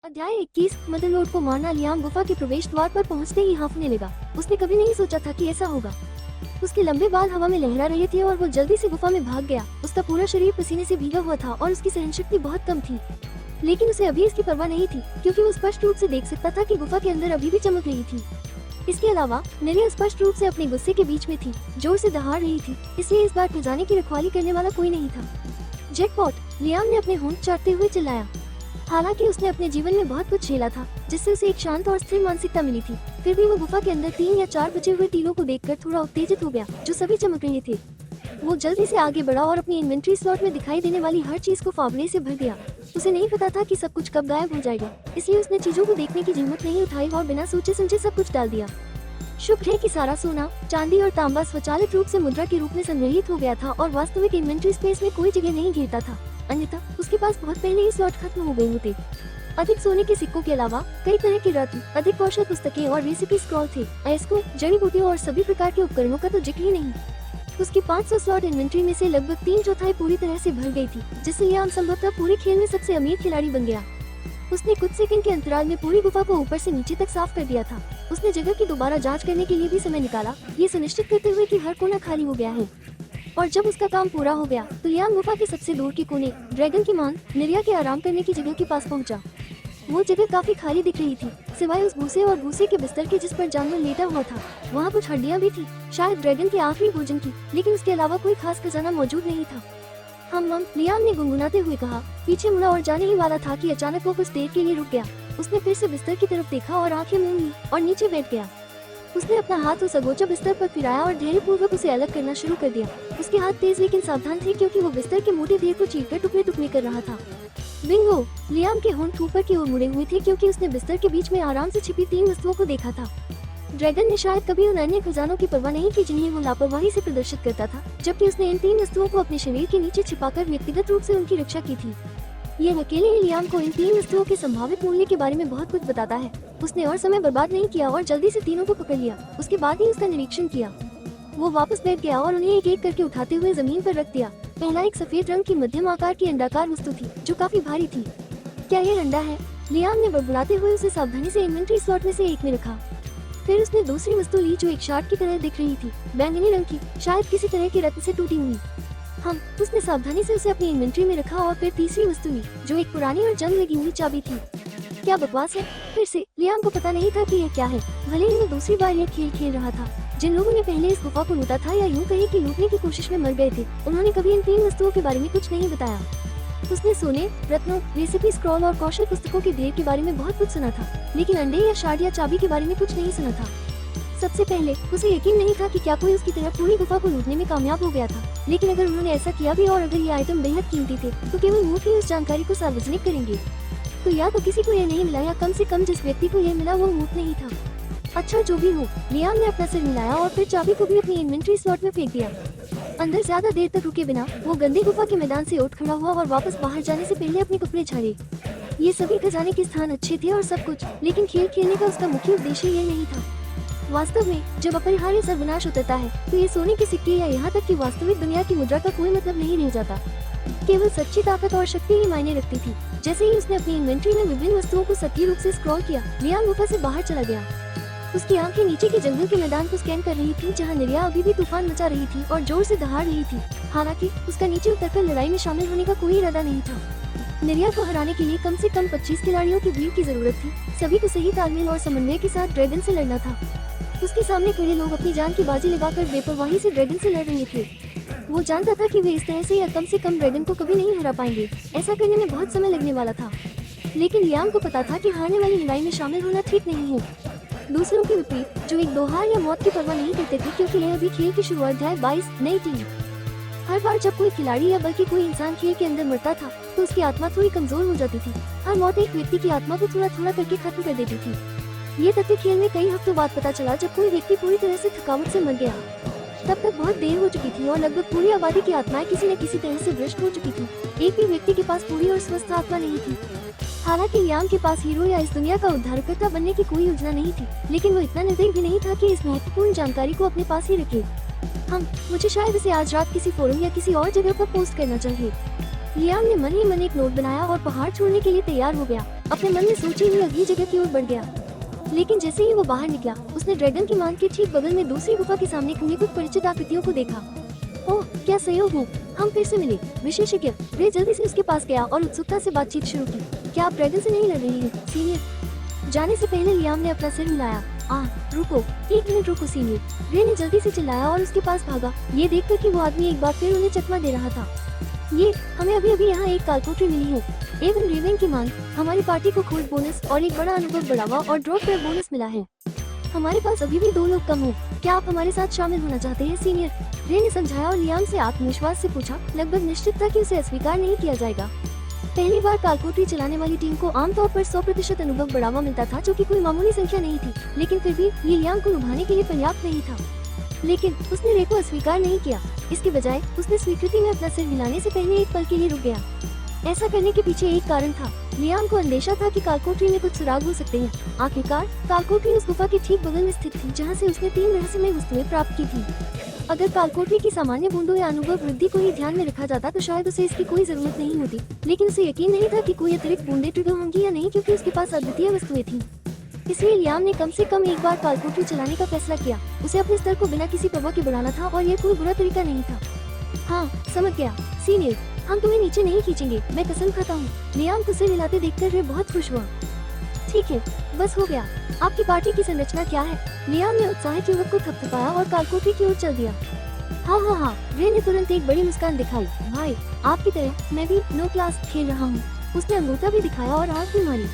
अध्याय 21 मदरलोड को मारना। लियाम गुफा के प्रवेश द्वार पर पहुंचते ही हांफने लगा। उसने कभी नहीं सोचा था कि ऐसा होगा। उसके लंबे बाल हवा में लहरा रहे थे और वो जल्दी से गुफा में भाग गया। उसका पूरा शरीर पसीने से भीगा हुआ था और उसकी सहनशक्ति बहुत कम थी, लेकिन उसे अभी इसकी परवाह नहीं थी क्योंकि वो स्पष्ट रूप से देख सकता था कि गुफा के अंदर अभी भी चमक रही थी। इसके अलावा नेरिया स्पष्ट रूप से अपने गुस्से के बीच में थी, जोर से दहाड़ रही थी, इसलिए इस बार खजाने की रखवाली करने वाला कोई नहीं था। जैकपॉट! लियाम ने अपने होंठ चाटते हुए चिल्लाया। हालांकि उसने अपने जीवन में बहुत कुछ झेला था जिससे उसे एक शांत और स्थिर मानसिकता मिली थी, फिर भी वो गुफा के अंदर 3 या 4 बचे हुए तीरों को देखकर थोड़ा उत्तेजित हो गया जो सभी चमक रहे थे। वो जल्दी से आगे बढ़ा और अपनी इन्वेंट्री स्लॉट में दिखाई देने वाली हर चीज को फावड़े से भर दिया। उसे नहीं पता था कि सब कुछ कब गायब हो जाएगा, इसलिए उसने चीजों को देखने की हिम्मत नहीं उठाई और बिना सोचे समझे सब कुछ डाल दिया। शुक्र है कि सारा सोना, चांदी और तांबा स्वचालित रूप से मुद्रा के रूप में संग्रहित हो गया था और वास्तविक इन्वेंट्री स्पेस में कोई जगह नहीं घेरता था, अन्यथा उसके पास बहुत पहले ही स्लॉट खत्म हो गए होते। अधिक सोने के सिक्कों के अलावा कई तरह के रत्न, अधिक कौशल पुस्तकें और रेसिपी स्क्रॉल थे। अयस्कों, जड़ी बूटियों और सभी प्रकार के उपकरणों का तो जिक्र ही नहीं। उसकी 500 स्लॉट इन्वेंट्री में से लगभग 3/4 पूरी तरह से भर गई थी, जिससे लियाम संभवतः पूरे खेल में सबसे अमीर खिलाड़ी बन गया। उसने कुछ सेकंड के अंतराल में पूरी गुफा को ऊपर से नीचे तक साफ कर दिया था। उसने जगह की दोबारा जांच करने के लिए भी समय निकाला, ये सुनिश्चित करते हुए कि हर कोना खाली हो गया है। और जब उसका काम पूरा हो गया तो लियाम गुफा के सबसे दूर के कोने, ड्रैगन की मान, नेरिया के आराम करने की जगह के पास पहुंचा। वो जगह काफी खाली दिख रही थी, सिवाय उस भूसे और भूसे के बिस्तर के जिस पर जानवर लेटा हुआ था। वहाँ कुछ हड्डियाँ भी थी, शायद ड्रैगन के आखिरी भोजन की, लेकिन उसके अलावा कोई खास खजाना मौजूद नहीं था। लियाम ने गुनगुनाते हुए कहा। पीछे मुड़ा और जाने ही वाला था कि अचानक वो कुछ देर के लिए रुक गया। उसने फिर से बिस्तर की तरफ देखा और आंखें मूंद ली और नीचे बैठ गया। उसने अपना हाथ उस अगोचर बिस्तर पर फिराया और धैर्यपूर्वक उसे अलग करना शुरू कर दिया। उसके हाथ तेज लेकिन सावधान थे क्योंकि वो बिस्तर के मोटे ढेर को चीरकर टुकड़े टुकड़े कर रहा था। बिंगो! लियाम के होंठ ऊपर की ओर मुड़े हुए थे क्योंकि उसने बिस्तर के बीच में आराम से छिपी 3 वस्तुओं को देखा था। ड्रैगन ने शायद कभी उन अन्य खजानों की परवाह नहीं की जिन्हें वो लापरवाही से प्रदर्शित करता था, जबकि उसने इन 3 वस्तुओं को अपने शरीर के नीचे छिपाकर व्यक्तिगत रूप से उनकी रक्षा की थी। ये अकेले ही लियाम को इन 3 वस्तुओं के संभावित मूल्य के बारे में बहुत कुछ बताता है। उसने और समय बर्बाद नहीं किया और जल्दी से तीनों को पकड़ लिया। उसके बाद ही उसका निरीक्षण किया। वो वापस बैठ गया और उन्हें एक एक करके उठाते हुए जमीन पर रख दिया। पहला एक सफेद रंग की मध्यम आकार की अंडाकार वस्तु थी जो काफी भारी थी। क्या ये अंडा है? लियाम ने बड़बड़ाते हुए उसे सावधानी से इन्वेंट्री स्लॉट में से एक में रखा। फिर उसने दूसरी वस्तु ली जो एक शार्ट की तरह दिख रही थी, बैंगनी रंग की, शायद किसी तरह के रत्न से टूटी हुई। उसने सावधानी से उसे अपनी इन्वेंट्री में रखा और फिर तीसरी वस्तु ली जो एक पुरानी और जंग लगी हुई चाबी थी। क्या बकवास है! फिर से लियाम को पता नहीं था कि यह क्या है, भले ही वो दूसरी बार यह खेल खेल रहा था। जिन लोगों ने पहले इस गुफा को लूटा था या यूं कहे कि लूटने की कोशिश में मर गए थे, उन्होंने कभी इन 3 वस्तुओं के बारे में कुछ नहीं बताया। उसने सोने, रत्नों, रेसिपी स्क्रॉल और कौशल पुस्तकों के ढेर के बारे में बहुत कुछ सुना था, लेकिन अंडे या शार्ट या चाबी के बारे में कुछ नहीं सुना था। सबसे पहले उसे यकीन नहीं था कि क्या कोई उसकी तरह पूरी गुफा को लूटने में कामयाब हो गया था, लेकिन अगर उन्होंने ऐसा किया भी और अगर ये आइटम बेहद कीमती थे तो केवल मूर्ख ही उस जानकारी को सार्वजनिक करेंगे। तो या तो किसी को यह नहीं मिला या कम से कम जिस व्यक्ति को यह मिला वो मूर्ख नहीं था। अच्छा, जो भी हो, लियाम ने अपना सिर मिलाया और फिर चाबी को भी अपनी इन्वेंट्री स्लॉट में फेंक दिया। अंदर ज्यादा देर तक रुके बिना वो गंदी गुफा के मैदान से उठ खड़ा हुआ और वापस बाहर जाने से पहले अपने कपड़े झाड़े। ये सभी खजाने के स्थान अच्छे थे और सब कुछ, लेकिन खेल खेलने का उसका मुख्य उद्देश्य ये नहीं था। वास्तव में जब अपरिहार्य सर्वनाश उतरता है तो ये सोने के सिक्के या यहाँ तक कि वास्तविक दुनिया की मुद्रा का कोई मतलब नहीं रह जाता। केवल सच्ची ताकत और शक्ति ही मायने रखती थी। जैसे ही उसने अपनी इन्वेंट्री में विभिन्न वस्तुओं को सटीक रूप से स्क्रॉल किया, लियाम गुफा से बाहर चला गया। उसकी आंखें नीचे के जंगल के मैदान को स्कैन कर रही थी जहाँ नेरिया अभी भी तूफान मचा रही थी और जोर से दहाड़ रही थी। हालांकि उसका नीचे उतरकर लड़ाई में शामिल होने का कोई इरादा नहीं था। नेरिया को हराने के लिए कम से कम 25 खिलाड़ियों की भीड़ की जरूरत थी। सभी को सही तालमेल और समन्वय के साथ ड्रैगन से लड़ना था। उसके सामने खड़े लोग अपनी जान की बाजी लगाकर बेपरवाही से ड्रैगन से लड़ रहे थे। वो जानता था कि वे इस तरह से या कम से कम ड्रैगन को कभी नहीं हरा पाएंगे। ऐसा करने में बहुत समय लगने वाला था, लेकिन लियाम को पता था कि हारने वाली लड़ाई में शामिल होना ठीक नहीं है। दूसरों के विपरीत जो एक दो हार या मौत की परवाह नहीं करते थे, क्योंकि यह अभी खेल की शुरुआत। अध्याय 22 नई टीम। हर बार जब कोई खिलाड़ी या बल्कि कोई इंसान खेल के अंदर मरता था तो उसकी आत्मा थोड़ी कमजोर हो जाती थी। हर मौत एक व्यक्ति की आत्मा को थोड़ा थोड़ा करके खत्म कर देती थी। ये तथ्य खेल में कई हफ्तों बाद पता चला जब कोई व्यक्ति पूरी तरह से थकावट से मर गया। तब तक बहुत देर हो चुकी थी और लगभग पूरी आबादी की आत्माएं किसी न किसी तरह से भ्रष्ट हो चुकी थी। एक भी व्यक्ति के पास पूरी और स्वस्थ आत्मा नहीं थी। हालांकि लियाम के पास हीरो या इस दुनिया का उद्धारकर्ता बनने की कोई योजना नहीं थी, लेकिन वो इतना निर्दयी भी नहीं था कि इस महत्वपूर्ण जानकारी को अपने पास ही रखे। मुझे शायद इसे आज रात किसी फोरम या किसी और जगह पर पोस्ट करना चाहिए। लियाम ने मन ही मन एक नोट बनाया और पहाड़ छोड़ने के लिए तैयार हो गया। अपने मन में सोची हुई अगली जगह की ओर बढ़ गया। लेकिन जैसे ही वो बाहर निकला, उसने ड्रैगन की मान के ठीक बगल में दूसरी गुफा के सामने खड़ी कुछ परिचित आकृतियों को देखा। ओह, क्या संयोग हो, हम फिर से मिले। विशेषज्ञ रे जल्दी से उसके पास गया और उत्सुकता से बातचीत शुरू की। क्या आप ड्रैगन से नहीं लड़ रही हैं, सीनियर? जाने से पहले लियाम ने अपना सिर हिलाया। रुको, 1 मिनट रुको सीनियर। रे ने जल्दी से चिल्लाया और उसके पास भागा, ये देखकर कि वो आदमी एक बार फिर उन्हें चकमा दे रहा था। ये हमें अभी अभी यहाँ एक कालकोठरी मिली है, एवं रेवेन की मांग, हमारी पार्टी को खोज बोनस और एक बड़ा अनुभव बढ़ावा और ड्रॉप पर बोनस मिला है। हमारे पास अभी भी 2 लोग कम हो, क्या आप हमारे साथ शामिल होना चाहते हैं सीनियर? रे ने समझाया और लियाम से आत्मविश्वास से पूछा, लगभग निश्चित था कि उसे अस्वीकार नहीं किया जाएगा। पहली बार कालकोठरी चलाने वाली टीम को आमतौर पर 100% अनुभव बढ़ावा मिलता था, जो कि कोई मामूली संख्या नहीं थी, लेकिन फिर भी ये लियाम को लुभाने के लिए पर्याप्त नहीं था। लेकिन उसने रे को अस्वीकार नहीं किया, इसके बजाय उसने स्वीकृति में अपना सिर हिलाने से पहले एक पल के लिए रुक गया। ऐसा करने के पीछे एक कारण था, लियाम को अंदेशा था कि कालकोठरी में कुछ सुराग हो सकते हैं। आखिरकार कालकोठरी उस गुफा के ठीक बगल में स्थित थी, जहां से उसने 3 रहस्यमय वस्तुएं प्राप्त की थी। अगर कालकोठरी की सामान्य बूंदों या अनुभव वृद्धि को ही ध्यान में रखा जाता तो शायद उसे इसकी कोई जरूरत नहीं होती, लेकिन उसे यकीन नहीं था कि कोई अतिरिक्त बूंदें ट्रिगर होंगी या नहीं, क्योंकि उसके पास अद्वितीय वस्तुएं थीं। इसलिए लियाम ने कम से कम एक बार कालकोठरी चलाने का फैसला किया। उसे अपने स्तर को बिना किसी प्रभाव के बढ़ाना था और यह कोई बुरा तरीका नहीं था। हाँ, समझ गया सीनियर, हम तुम्हें नीचे नहीं खींचेंगे, मैं कसम खाता हूँ। लियाम को सिर हिलाते देखकर रे बहुत खुश हुआ। ठीक है, बस हो गया। आपकी पार्टी की संरचना क्या है? लियाम ने उत्साहित युवक को थपथपाया और कालकोठरी की ओर चल दिया। हाँ, रे ने तुरंत एक बड़ी मुस्कान दिखाई। भाई, आपकी तरह मैं भी नो क्लास खेल रहा हूँ। उसने अंगूठा भी दिखाया और आंख भी मारी।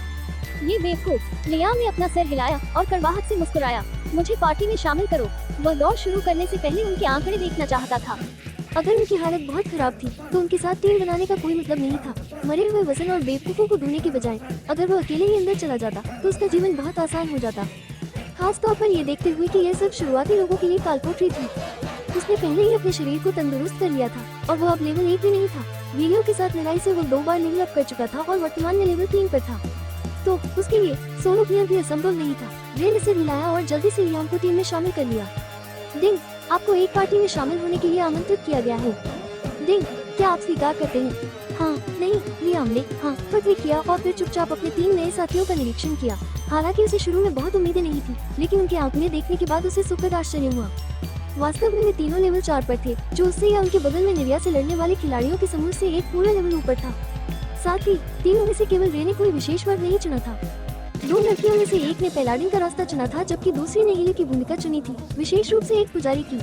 ये बेवकूफ, लियाम ने अपना सिर हिलाया और कड़वाहट से मुस्कुराया। मुझे पार्टी में शामिल करो। वह दौड़ शुरू करने से पहले उनके आंकड़े देखना चाहता था। अगर उनकी हालत बहुत खराब थी तो उनके साथ टीम बनाने का कोई मतलब नहीं था। मरे हुए वजन और बेवकूफों को ढूंढने के बजाय अगर वो अकेले ही अंदर चला जाता तो उसका जीवन बहुत आसान हो जाता, खास तौर पर ये देखते हुए कि यह सब शुरुआती लोगों के लिए कालकोठरी थी। उसने पहले ही अपने शरीर को तंदुरुस्त कर लिया था और वो अब लेवल 1 भी नहीं था। वीडियो के साथ लड़ाई से वो 2 बार लेवल अप कर चुका था और वर्तमान में लेवल 3 पर था, तो उसके लिए सोलो प्लेयर भी असंभव नहीं था। रे ने सिर हिलाया और जल्दी से लियाम को टीम में शामिल कर लिया। डिंग, आपको एक पार्टी में शामिल होने के लिए आमंत्रित किया गया है। डिंग, क्या आप स्वीकार करते हैं? हाँ, नहीं, लियाम ने हाँ पर क्लिक किया और फिर चुपचाप अपने 3 नए साथियों का निरीक्षण किया। हालांकि उसे शुरू में बहुत उम्मीदें नहीं थी, लेकिन उनके आंकड़े देखने के बाद उसे सुखद आश्चर्य हुआ। वास्तव में वे तीनों लेवल 4 पर थे, जो उससे या उनके बगल में निविया से लड़ने वाले खिलाड़ियों के समूह से एक पूरा लेवल ऊपर था। साथ ही तीनों में से केवल रे ने कोई विशेष वर्ग नहीं चुना था। 2 लड़कियों में से एक ने पैलाडिन का रास्ता चुना था, जबकि दूसरी ने हीले की भूमिका चुनी थी, विशेष रूप से एक पुजारी की।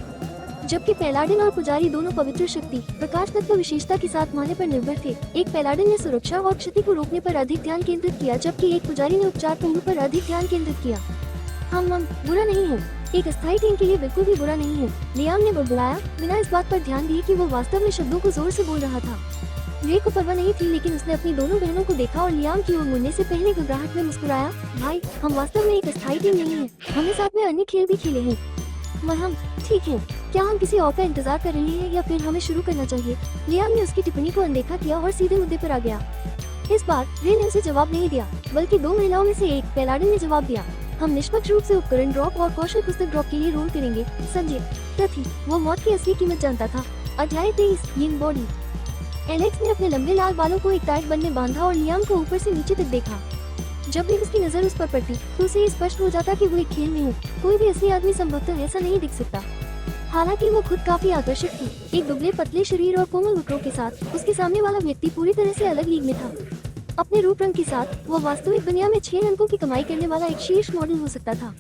जबकि पैलाडिन और पुजारी दोनों पवित्र शक्ति, प्रकाश तत्व विशेषता के साथ माने पर निर्भर थे। एक पैलाडिन ने सुरक्षा और क्षति को रोकने पर अधिक ध्यान केंद्रित किया, जबकि एक पुजारी ने उपचार पहलू पर अधिक ध्यान केंद्रित किया। हम बुरा नहीं है, एक अस्थायी टीम के लिए बिल्कुल भी बुरा नहीं है, लियाम ने बड़बड़ाया, बिना इस बात पर ध्यान दिए कि वो वास्तव में शब्दों को जोर से बोल रहा था। रे को परवाह नहीं थी, लेकिन उसने अपनी दोनों बहनों को देखा और लियाम की ओर मुड़ने से पहले घबराहट में मुस्कुराया। भाई, हम वास्तव में एक अस्थायी टीम नहीं है, हमने साथ में अन्य खेल भी खेले हैं। मरहम, ठीक है, क्या हम किसी और का इंतजार कर रहे हैं या फिर हमें शुरू करना चाहिए? लियाम ने उसकी टिप्पणी को अनदेखा किया और सीधे मुद्दे पर आ गया। इस बार रे ने उसे जवाब नहीं दिया, बल्कि 2 महिलाओं में से एक पैलाडिन ने जवाब दिया। हम निष्पक्ष रूप से उपकरण ड्रॉप और कौशल पुस्तक ड्रॉप के लिए रोल करेंगे। संजय प्रति वो मौत की असली कीमत जानता था। अध्याय 23 यिंग बॉडी। एलेक्स ने अपने लंबे लाल बालों को एक टाइट बन में बांधा और लियाम को ऊपर से नीचे तक देखा। जब भी उसकी नजर उस पर पड़ती तो उसे स्पष्ट हो जाता कि वो एक खेल में है। कोई भी असली आदमी संभवतः ऐसा नहीं दिख सकता। हालांकि वो खुद काफी आकर्षक थी, एक दुबले पतले शरीर और कोमल घुटनों के साथ। उसके सामने वाला व्यक्ति पूरी तरह से अलग लीग में था। अपने रूप रंग के साथ वो वास्तविक दुनिया में 6 अंकों की कमाई करने वाला एक शीर्ष मॉडल हो सकता था,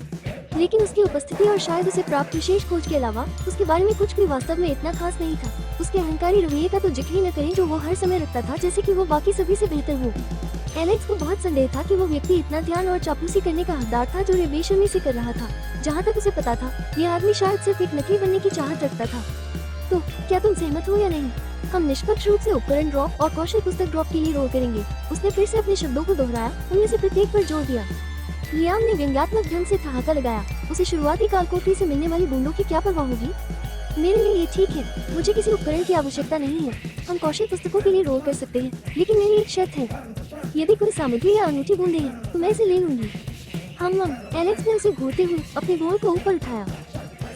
लेकिन उसकी उपस्थिति और शायद उसे प्राप्त विशेष खोज के अलावा उसके बारे में कुछ भी वास्तव में इतना खास नहीं था। उसके अहंकारी रवैये का तो जिक्र ही न करें, जो वो हर समय रखता था, जैसे कि वो बाकी सभी से बेहतर हो। एलेक्स को बहुत संदेह था कि वो व्यक्ति इतना ध्यान और चापलूसी करने का हकदार था, जो रे बेशर्मी से कर रहा था। जहाँ तक उसे पता था, यह आदमी शायद सिर्फ एक नकली बनने की चाहत रखता था। तो क्या तुम सहमत हो या नहीं? हम निष्पक्ष रूप से उपकरण ड्रॉप और कौशल पुस्तक ड्रॉप के लिए रोल करेंगे। उसने फिर से अपने शब्दों को दोहराया, उनमें से प्रत्येक पर जोर दिया। लियाम ने व्यंग्यात्मक ढंग से ठहाका लगाया। उसे शुरुआती कालकोठरी से मिलने वाली बूंदों की क्या परवाह होगी? मेरे लिए ये ठीक है, मुझे किसी उपकरण की आवश्यकता नहीं है। हम कौशल पुस्तकों के लिए रोल कर सकते हैं, लेकिन मेरी एक शर्त है। यदि कोई सामग्री या अनूठी बूंदें हैं तो मैं इसे ले लूंगी। हम एलेक्स ने उसे घूरते हुए अपने गोल को ऊपर उठाया,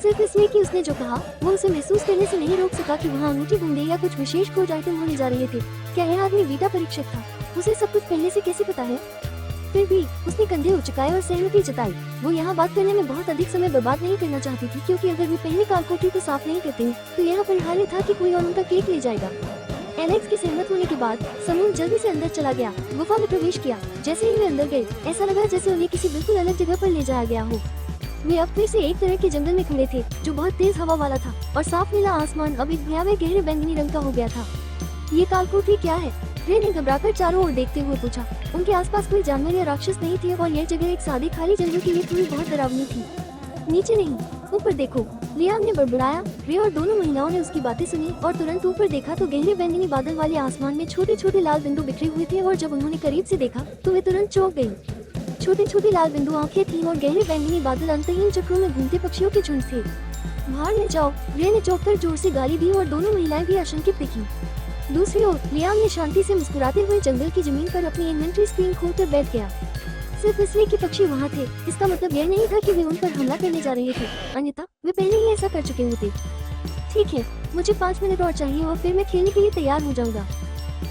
सिर्फ इसलिए कि उसने जो कहा वो उसे महसूस करने से नहीं रोक सका कि वहाँ अनूठी बूंदें या कुछ विशेष खोज आइटम होने जा रहे थे। क्या यह आदमी वीटा परीक्षक था? उसे सब कुछ पहले से कैसे पता है? फिर भी उसने कंधे उचकाए और सहमति जताई। वो यहाँ बात करने में बहुत अधिक समय बर्बाद नहीं करना चाहती थी, क्योंकि अगर वे पहले कालकोठरी को साफ नहीं करते तो यह परिहार्य था कि कोई और उनका केक ले जाएगा। एलेक्स के सहमत होने के बाद समूह जल्दी से अंदर चला गया, गुफा में प्रवेश किया। जैसे ही वे अंदर गए, ऐसा लगा जैसे उन्हें किसी बिल्कुल अलग जगह पर ले जाया गया हो। वे अब फिर से एक तरह के जंगल में खड़े थे जो बहुत तेज हवा वाला था, और साफ नीला आसमान अब एक भयावह गहरे बैंगनी रंग का हो गया था। ये कालकोठरी क्या है? रे ने घबराकर चारों ओर देखते हुए पूछा। उनके आसपास कोई जानवर या राक्षस नहीं थे और यह जगह एक सादी खाली जंगल की थोड़ी बहुत डरावनी थी। नीचे नहीं, ऊपर देखो, लियाम ने बड़बड़ाया। रे और दोनों महिलाओं ने उसकी बातें सुनी और तुरंत ऊपर देखा तो गहरे बैंगनी बादल वाले आसमान में छोटे छोटे लाल बिंदु बिखरे हुए थे, और जब उन्होंने करीब से देखा तो वे तुरंत चौंक गयी। छोटे छोटे लाल बिंदु आंखें थीं और गहरे बैंगनी बादल अंतहीन चक्रों में घूमते पक्षियों के झुंड थे। बाहर ले जाओ, रे ने चौंककर जोर से गाली दी और दोनों महिलाएं भी आशंकित दिखीं। दूसरी ओर लियाम ने शांति से मुस्कुराते हुए जंगल की जमीन पर अपनी इन्वेंट्री स्क्रीन खोलकर बैठ गया। सिर्फ इसलिए कि पक्षी वहाँ थे, इसका मतलब यह नहीं था कि वे उन पर हमला करने जा रहे थे, अन्यथा वे पहले ही ऐसा कर चुके होते। ठीक है, मुझे 5 मिनट और चाहिए और फिर मैं खेलने के लिए तैयार हो जाऊंगा।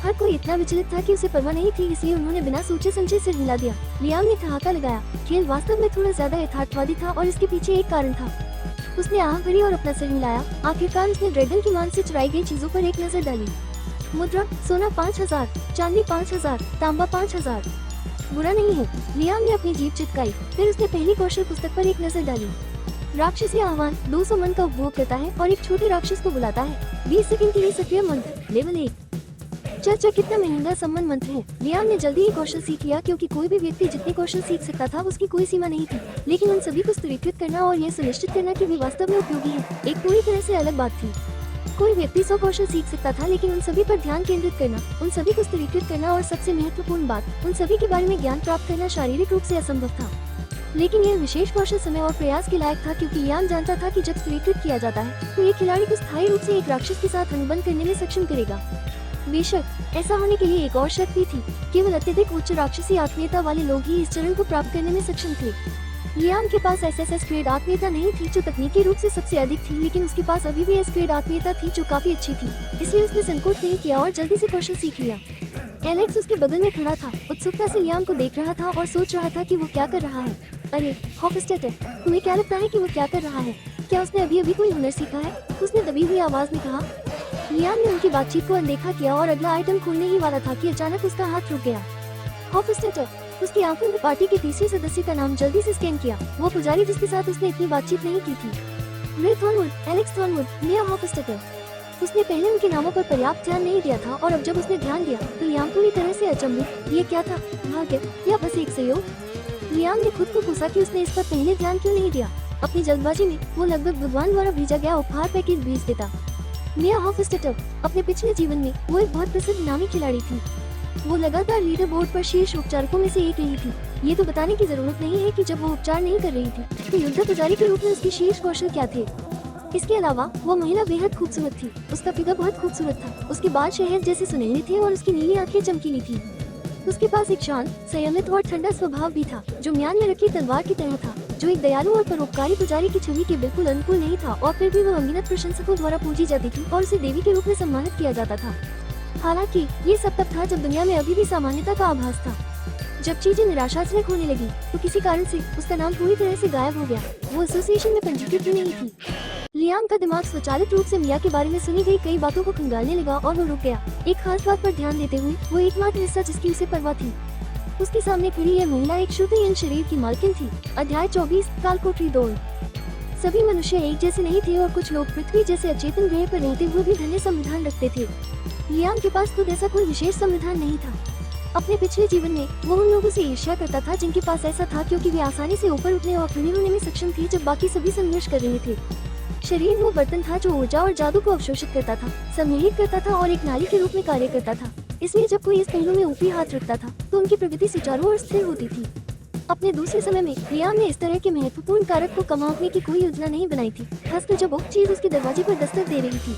हर कोई इतना विचलित था कि उसे परवाह नहीं थी, इसलिए उन्होंने बिना सोचे समझे सिर हिला दिया। लियाम ने ठहाका लगाया। खेल वास्तव में थोड़ा ज्यादा यथार्थवादी था और इसके पीछे एक कारण था। उसने आह भरी और अपना सिर हिलाया। आखिरकार उसने ड्रैगन की मान से चुराई गई चीजों पर एक नजर डाली। मुद्रा, सोना 5000, चांदी 5000, तांबा 5000। बुरा नहीं है, लियाम ने अपनी जीभ चिटकाई। फिर उसने पहली कौशल पुस्तक पर एक नजर डाली। राक्षसी आह्वान 200 मन का उपभोग करता है और एक छोटे राक्षस को बुलाता है। 20 सेकंड के लिए सक्रिय मंत्र, लेवल 1। चर्चा कितना महंगा सम्मन मंत्र है। लियाम ने जल्दी ही कौशल सीख लिया, क्योंकि कोई भी व्यक्ति जितने कौशल सीख सकता था उसकी कोई सीमा नहीं थी। लेकिन उन सभी को स्तरीकृत करना और यह सुनिश्चित करना कि वे वास्तव में उपयोगी है, एक पूरी तरह से अलग बात थी। कोई व्यक्ति 100 कौशल सीख सकता था, लेकिन उन सभी पर ध्यान केंद्रित करना, उन सभी को स्तरीकृत करना और सबसे महत्वपूर्ण बात, उन सभी के बारे में ज्ञान प्राप्त करना शारीरिक रूप से असंभव था। लेकिन यह विशेष कौशल समय और प्रयास के लायक था, क्योंकि लियाम जानता था कि जब स्तरीकृत किया जाता है तो ये खिलाड़ी को स्थायी रूप से एक राक्षस के साथ अनुबंध करने में सक्षम करेगा। बेशक ऐसा होने के लिए एक और शर्त भी थी, केवल अत्यधिक उच्च राक्षसी आत्मीयता वाले लोग ही इस चरण को प्राप्त करने में सक्षम थे। लियाम के पास एसएसएस ग्रेड आत्मीयता नहीं थी जो तकनीकी रूप से सबसे अधिक थी, लेकिन उसके पास अभी भी एस ग्रेड आत्मीयता थी जो काफी अच्छी थी। इसलिए उसने संकोच नहीं किया और जल्दी से कौशल सीख लिया। एलेक्स उसके बगल में खड़ा था, उत्सुकता से लियाम को देख रहा था और सोच रहा था कि वो क्या कर रहा है। अरे हॉफस्टेटर, तुम्हें क्या लगता है कि वो क्या कर रहा है? क्या उसने अभी अभी कोई हुनर सीखा है? उसने दबी हुई आवाज में कहा। लियाम ने उनकी बातचीत को अनदेखा किया और अगला आइटम खोलने ही वाला था कि अचानक उसका हाथ रुक गया। हॉफस्टेटर, उसकी आंखों ने पार्टी के तीसरे सदस्य का नाम जल्दी से स्कैन किया। वो पुजारी जिसके साथ उसने इतनी बातचीत नहीं की थी। रे थॉर्नवुड, एलेक्स थॉर्नवुड, मिया हॉफस्टेटर। उसने पहले उनके नामों पर पर्याप्त ध्यान नहीं दिया था, और अब जब उसने ध्यान दिया तो लियाम पूरी तरह से अचंभित। ये क्या था, भाग्य या बस एक सहयोग? लियाम ने खुद को पूछा कि उसने इस पर पहले ध्यान क्यों नहीं दिया। अपनी जल्दबाजी में वो लगभग भगवान द्वारा भेजा गया उपहार पैकेज भेज देता। मिया हॉफस्टेटर, अपने पिछले जीवन में वो एक बहुत प्रसिद्ध नामी खिलाड़ी थी। वो लगातार लीडर बोर्ड पर शीर्ष उपचारकों में से एक रही थी। ये तो बताने की जरूरत नहीं है कि जब वो उपचार नहीं कर रही थी तो युद्ध पुजारी के रूप में उसके शीर्ष कौशल क्या थे। इसके अलावा वो महिला बेहद खूबसूरत थी। उसका पिता बहुत खूबसूरत था। उसके बाल शहद जैसे सुनहरे थे और उसकी नीली आंखें चमकीली थी। उसके पास एक शांत, संयमित और ठंडा स्वभाव भी था, जो म्यान में रखी तलवार की तरह था, जो एक दयालु और परोपकारी पुजारी की छवि के बिल्कुल अनुकूल नहीं था। और फिर भी वो अनगिनत प्रशंसकों द्वारा पूजी जाती थी और उसे देवी के रूप में सम्मानित किया जाता था। हालांकि ये सब तब था जब दुनिया में अभी भी सामान्यता का आभास था। जब चीजें निराशाजनक होने लगी तो किसी कारण से उसका नाम पूरी तरह से गायब हो गया। वो एसोसिएशन में पंजीकृत भी नहीं थी। लियाम का दिमाग स्वचालित रूप से मिया के बारे में सुनी गई कई बातों को खंगालने लगा और वो रुक गया, एक खास बात पर ध्यान देते हुए। वो एकमात्र हिस्सा जिसकी उसे परवाह थी। उसके सामने खड़ी यह महिला एक शुद्ध शरीर की मालकिन थी। अध्याय 24, कालकोठरी दौड़। सभी मनुष्य एक जैसे नहीं थे और कुछ लोग पृथ्वी जैसे अचेतन ग्रह पर रहते हुए भी धन्य संविधान रखते थे। लियाम के पास खुद ऐसा कोई विशेष संविधान नहीं था। अपने पिछले जीवन में वो उन लोगों से ईर्ष्या करता था जिनके पास ऐसा था, क्योंकि वे आसानी से ऊपर उठने और खड़े होने में सक्षम थे जब बाकी सभी संघर्ष कर रहे थे। शरीर वो बर्तन था जो ऊर्जा और जादू को अवशोषित करता था, सम्मिलित करता था और एक नाली के रूप में कार्य करता था। इसलिए जब कोई इस पहलू में ऊपरी हाथ रखता था तो उनकी प्रगति सुचारू और स्थिर होती थी। अपने दूसरे समय में लियाम ने इस तरह के महत्वपूर्ण कारक को कमाने की कोई योजना नहीं बनाई थी, खासकर जब वो चीज उसके दरवाजे पर दस्तक दे रही थी।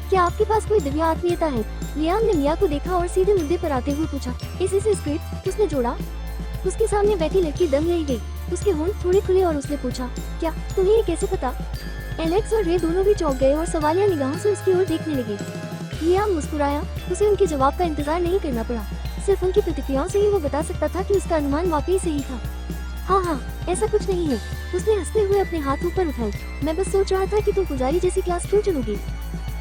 क्या आपके पास कोई दिव्य आत्मीयता है? लियाम ने मिया को देखा और सीधे मुद्दे पर आते हुए पूछा। इसी से स्क्रिप्ट उसने जोड़ा। उसके सामने बैठी लड़की दंग रह गई। उसके होंठ थोड़े खुले और उसने पूछा, क्या तुम्हें ये कैसे पता? एलेक्स और रे दोनों भी चौंक गए और सवालिया निगाहों से उसकी ओर देखने लगे। लियाम मुस्कुराया। उसे उनके जवाब का इंतजार नहीं करना पड़ा। सिर्फ उनकी प्रतिक्रियाओं से ही वो बता सकता था कि उसका अनुमान वाकई सही था। हाँ, ऐसा कुछ नहीं है। उसने हंसते हुए अपने हाथ ऊपर उठाए। मैं बस सोच रहा था कि तुम पुजारी जैसी क्लास क्यों चुनोगी।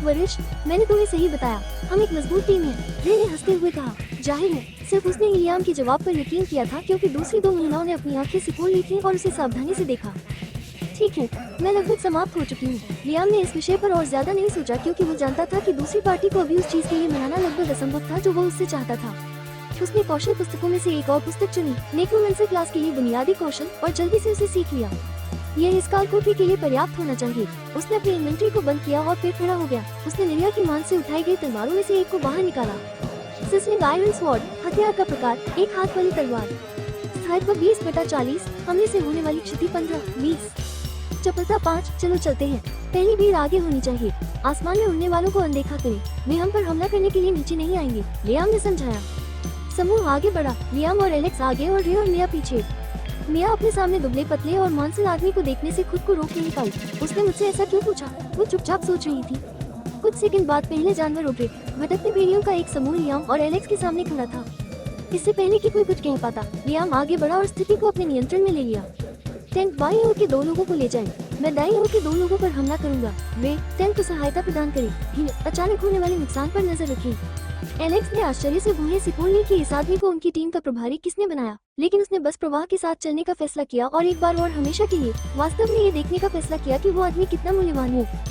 वरिष्ठ, मैंने तुम्हें सही बताया, हम एक मजबूत टीम है, रे ने हंसते हुए कहा। जाहिर है, सिर्फ उसने लियाम के जवाब पर यकीन किया था क्योंकि दूसरी दो महिलाओं ने अपनी आंखें सिकोड़ ली थी और उसे सावधानी से देखा। ठीक है, मैं लगभग समाप्त हो चुकी हूँ। लियाम ने इस विषय पर और ज्यादा नहीं सोचा क्योंकि वो जानता था कि दूसरी पार्टी को अभी उस चीज के लिए मनाना लगभग असंभव था जो वो उससे चाहता था। उसने कौशल पुस्तकों में से एक और पुस्तक चुनी, नेक्रोमेंसर क्लास के लिए बुनियादी कौशल, और जल्दी से उसे सीख लिया। यह इस कालकोठरी के लिए पर्याप्त होना चाहिए। उसने अपनी इन्वेंट्री को बंद किया और फिर खड़ा हो गया। उसने निर्या की मान से उठाई गई तलवारों में से एक को बाहर निकाला। सिस्लिंग आयरन स्वॉर्ड, हथियार का प्रकार, एक हाथ वाली तलवार। स्थायित्व 20/40, हमले से होने वाली क्षति 15-20, चपलता 5। चलो चलते हैं, पहली भीड़ आगे होनी चाहिए। आसमान में उड़ने वालों को अनदेखा करें, वे हम पर हमला करने के लिए नीचे नहीं आएंगे, लियाम ने समझाया। समूह आगे बढ़ा, लियाम और एलेक्स आगे और रे और मिया पीछे। मिया अपने सामने दुबले पतले और मांसल आदमी को देखने से खुद को रोक नहीं पाई। उसने मुझसे ऐसा क्यों पूछा? वो चुपचाप सोच रही थी। कुछ सेकंड बाद पहले जानवर उभरे। भटकते भेड़ियों का एक समूह लियाम और एलेक्स के सामने खड़ा था। इससे पहले कि कोई कुछ कह पाता, लियाम आगे बढ़ा और स्थिति को अपने नियंत्रण में ले लिया। टैंक बाईं ओर के 2 लोगों को ले जाए, मैं दाईं ओर के 2 लोगों पर हमला करूंगा। वे टैंक को सहायता प्रदान करें, अचानक होने वाले नुकसान पर नजर रखें। एलेक्स ने आश्चर्य से भुएं सिकोड़ ली कि इस आदमी को उनकी टीम का प्रभारी किसने बनाया, लेकिन उसने बस प्रवाह के साथ चलने का फैसला किया और एक बार और हमेशा के लिए वास्तव में ये देखने का फैसला किया कि वो आदमी कितना मूल्यवान है।